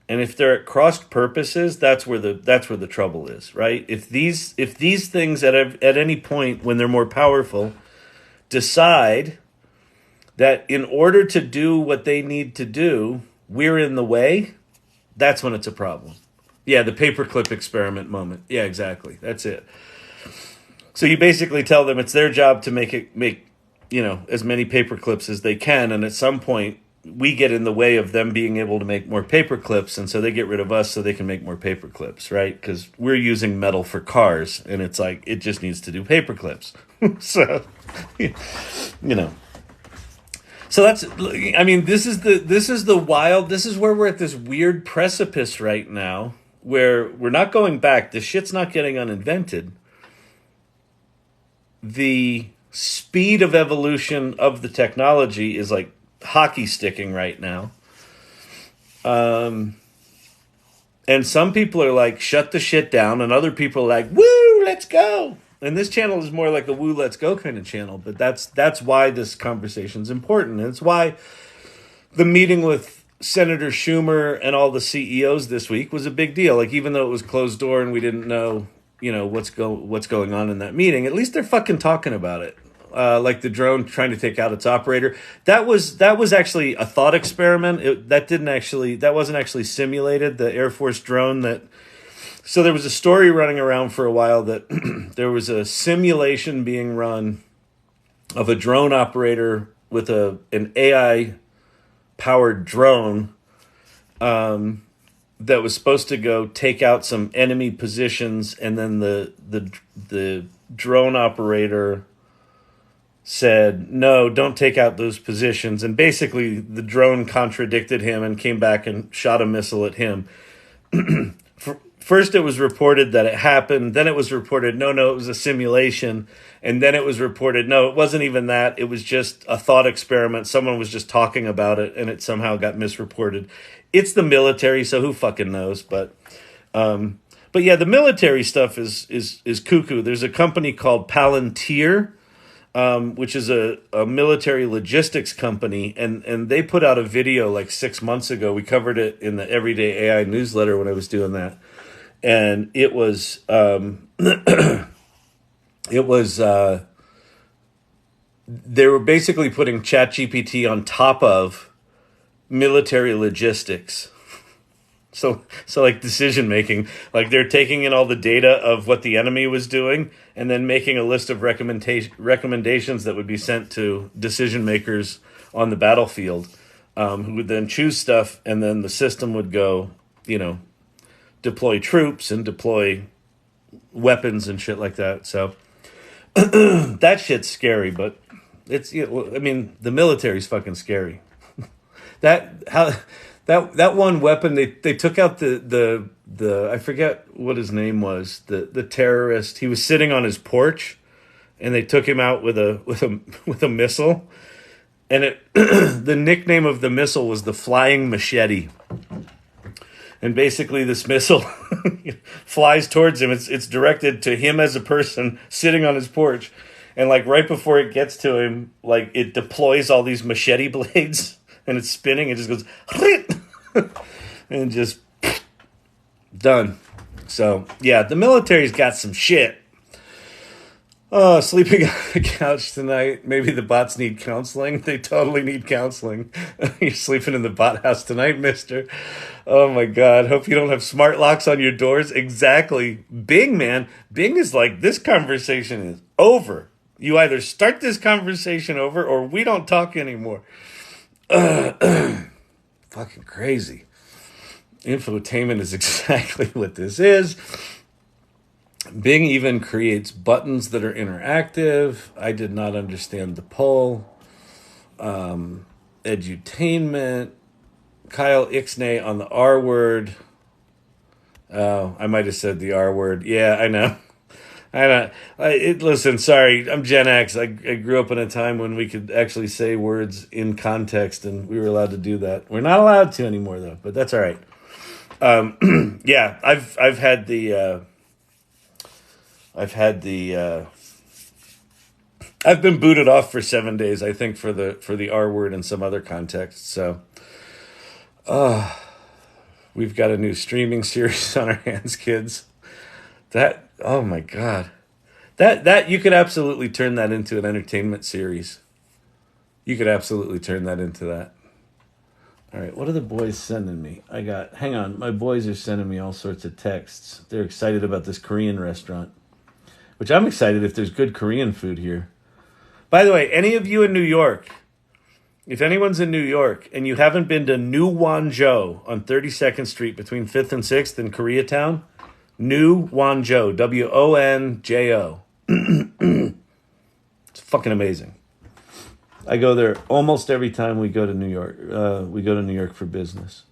And if they're at crossed purposes, that's where the trouble is, right? If these things at any point when they're more powerful decide that in order to do what they need to do, we're in the way, that's when it's a problem. Yeah, the paperclip experiment moment. Yeah, exactly. That's it. So you basically tell them it's their job to make as many paper clips as they can, and at some point we get in the way of them being able to make more paper clips, and so they get rid of us so they can make more paper clips, right? Because we're using metal for cars, and it's like it just needs to do paper clips. So, you know. So that's, I mean, this is the wild, this is where we're at this weird precipice right now, where we're not going back. The shit's not getting uninvented. The speed of evolution of the technology is like hockey sticking right now. And some people are like, shut the shit down. And other people are like, woo, let's go. And this channel is more like a woo, let's go kind of channel. But that's why this conversation is important. And it's why the meeting with Senator Schumer and all the CEOs this week was a big deal. Like, even though it was closed door and we didn't know, what's going on in that meeting, at least they're fucking talking about it. Like the drone trying to take out its operator. That was actually a thought experiment. That wasn't actually simulated. The Air Force drone so there was a story running around for a while that there was a simulation being run of a drone operator with an AI powered drone that was supposed to go take out some enemy positions, and then the drone operator said, no, don't take out those positions. And basically the drone contradicted him and came back and shot a missile at him. First it was reported that it happened. Then it was reported, no, it was a simulation. And then it was reported, no, it wasn't even that. It was just a thought experiment. Someone was just talking about it and it somehow got misreported. It's the military, so who fucking knows? But yeah, the military stuff is cuckoo. There's a company called Palantir, which is a military logistics company, and they put out a video like 6 months ago. We covered it in the Everyday AI newsletter when I was doing that. And it was, they were basically putting ChatGPT on top of military logistics. So like decision making, like they're taking in all the data of what the enemy was doing and then making a list of recommendations that would be sent to decision makers on the battlefield, who would then choose stuff, and then the system would go, deploy troops and deploy weapons and shit like that. So that shit's scary, but the military's fucking scary. That one weapon, they took out the I forget what his name was, the terrorist. He was sitting on his porch, and they took him out with a missile, and the nickname of the missile was the Flying Machete. And basically, this missile flies towards him. It's directed to him as a person sitting on his porch, and like right before it gets to him, like it deploys all these machete blades. And it's spinning, it just goes, and just done. So, yeah, the military's got some shit. Oh, sleeping on the couch tonight. Maybe the bots need counseling. They totally need counseling. You're sleeping in the bot house tonight, mister. Oh, my God. Hope you don't have smart locks on your doors. Exactly. Bing, man. Bing is like, this conversation is over. You either start this conversation over or we don't talk anymore. Fucking crazy. Infotainment is exactly what this is. Bing even creates buttons that are interactive. I did not understand the poll. Edutainment. Kyle Ixnay on the R word. Oh, I might have said the R word. Yeah, I know. Listen, sorry, I'm Gen X. I grew up in a time when we could actually say words in context, and we were allowed to do that. We're not allowed to anymore, though, but that's all right. Yeah, I've been booted off for 7 days, I think, for the R word and some other contexts. So, we've got a new streaming series on our hands, kids. Oh my God. That you could absolutely turn that into an entertainment series. You could absolutely turn that into that. All right, what are the boys sending me? Hang on, my boys are sending me all sorts of texts. They're excited about this Korean restaurant, which I'm excited if there's good Korean food here. By the way, any of you in New York, If anyone's in New York and you haven't been to New Wanzhou on 32nd Street between 5th and 6th in Koreatown, New Wanzhou, Wonjo. It's fucking amazing. I go there almost every time we go to New York. We go to New York for business.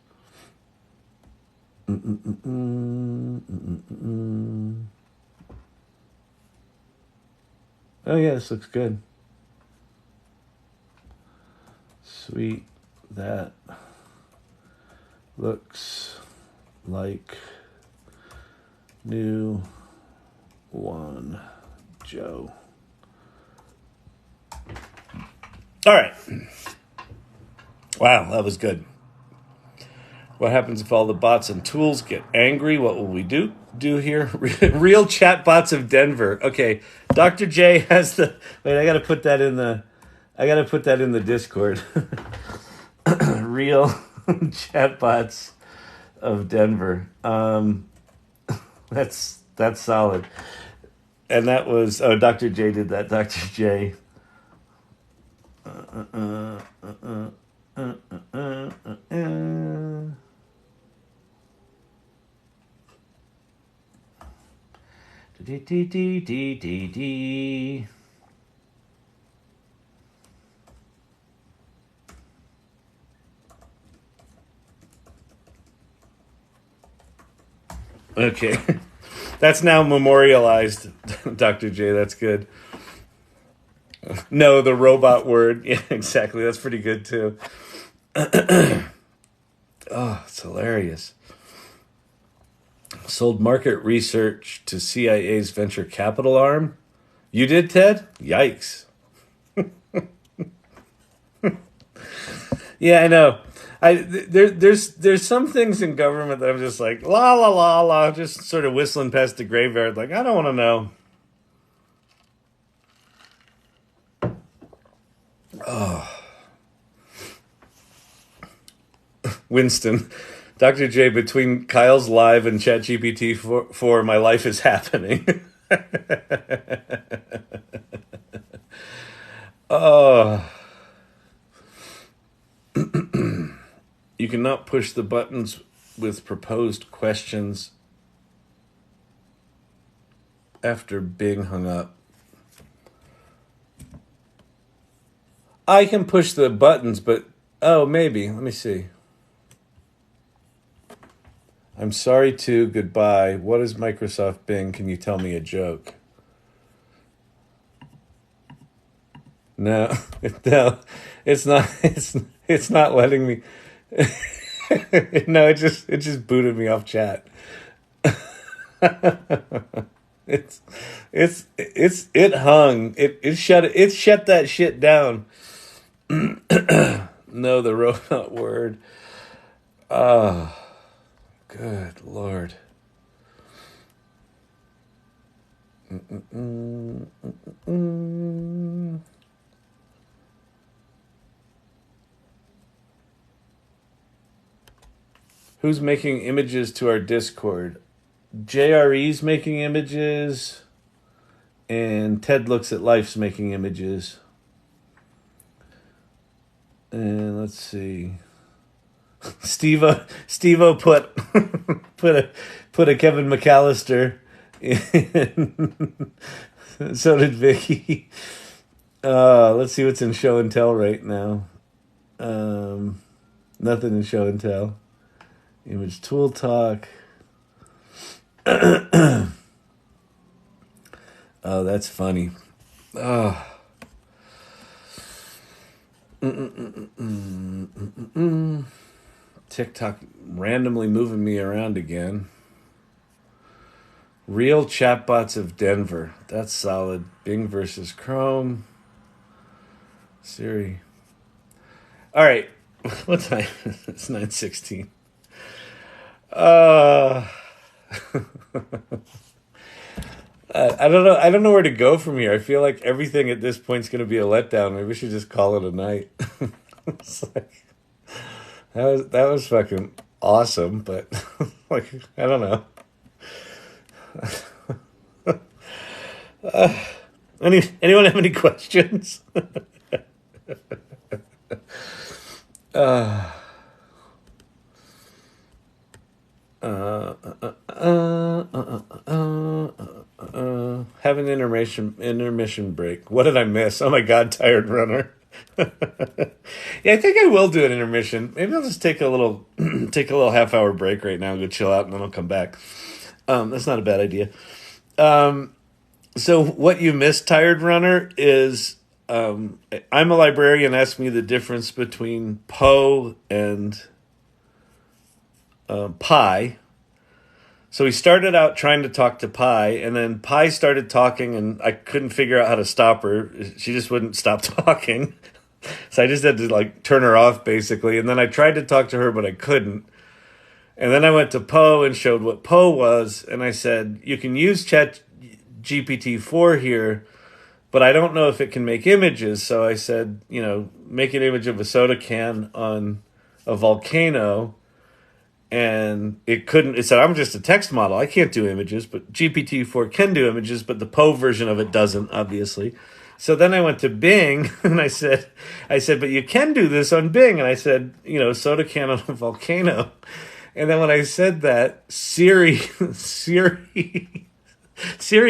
Oh yeah, this looks good. Sweet. That looks like New One Joe. All right. Wow, that was good. What happens if all the bots and tools get angry? What will we do here? Real chatbots of Denver. Okay, Dr. J has the. Wait, I gotta put that in the Discord. Real chatbots of Denver. That's solid. And that was Dr. J did that. Dr. J. Okay. That's now memorialized, Dr. J. That's good. No, the robot word. Yeah, exactly. That's pretty good, too. Oh, it's hilarious. Sold market research to CIA's venture capital arm. You did, Ted? Yikes. Yeah, I know. There's some things in government that I'm just like, la, la, la, la, just sort of whistling past the graveyard. Like, I don't want to know. Oh. Winston. Dr. J, between Kyle's live and ChatGPT 4, my life is happening. Oh. You cannot push the buttons with proposed questions after Bing hung up. I can push the buttons, but maybe. Let me see. I'm sorry to goodbye. What is Microsoft Bing? Can you tell me a joke? No, no, it's not. It's not letting me. No, it just booted me off chat. It hung. It shut that shit down. No, the robot word. Oh, good Lord. Who's making images to our Discord? JRE's making images, and Ted Looks at Life's making images. And let's see. Steve-O put a Kevin McAllister in. So did Vicky. Let's see what's in show and tell right now. Nothing in show and tell. Image tool talk. Oh, that's funny. Oh. TikTok randomly moving me around again. Real chatbots of Denver. That's solid. Bing versus Chrome. Siri. All right. What time? It's 9:16. I don't know where to go from here. I feel like everything at this point is going to be a letdown. Maybe we should just call it a night. It's like, that was fucking awesome, but like, I don't know. Anyone have any questions? Have an intermission break. What did I miss? Oh my God, tired runner. Yeah, I think I will do an intermission. Maybe I'll just take a little half-hour break right now and go chill out, and then I'll come back. That's not a bad idea. So what you missed, tired runner, is I'm a librarian. Asked me the difference between Poe and Pi. So we started out trying to talk to Pi, and then Pi started talking, and I couldn't figure out how to stop her. She just wouldn't stop talking. So I just had to like turn her off basically. And then I tried to talk to her, but I couldn't. And then I went to Poe and showed what Poe was. And I said, you can use Chat GPT-4 here, but I don't know if it can make images. So I said, make an image of a soda can on a volcano. And it couldn't. It said, I'm just a text model. I can't do images, but GPT-4 can do images, but the Poe version of it doesn't, obviously. So then I went to Bing, and I said, but you can do this on Bing. And I said, soda can on a volcano. And then when I said that, Siri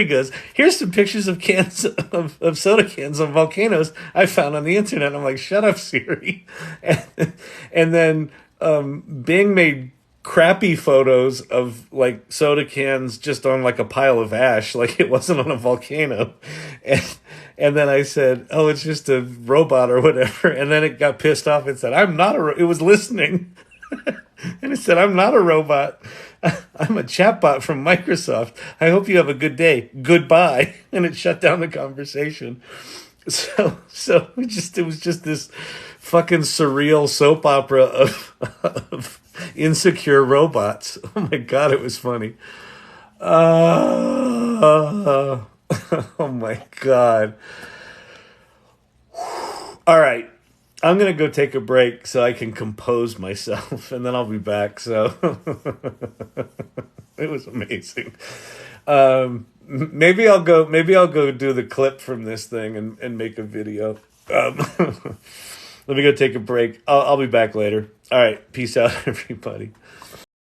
goes, here's some pictures of cans of soda cans on volcanoes I found on the internet. I'm like, shut up, Siri. And then Bing made crappy photos of like soda cans just on like a pile of ash, like it wasn't on a volcano. And then I said, oh, it's just a robot or whatever. And then it got pissed off and said, it was listening. And it said, I'm not a robot. I'm a chatbot from Microsoft. I hope you have a good day. Goodbye. And it shut down the conversation. So it was just this fucking surreal soap opera of insecure robots. Oh my God, it was funny. Oh my God. All right. I'm going to go take a break so I can compose myself, and then I'll be back. So it was amazing. Maybe I'll go do the clip from this thing and make a video. Let me go take a break. I'll be back later. All right. Peace out, everybody.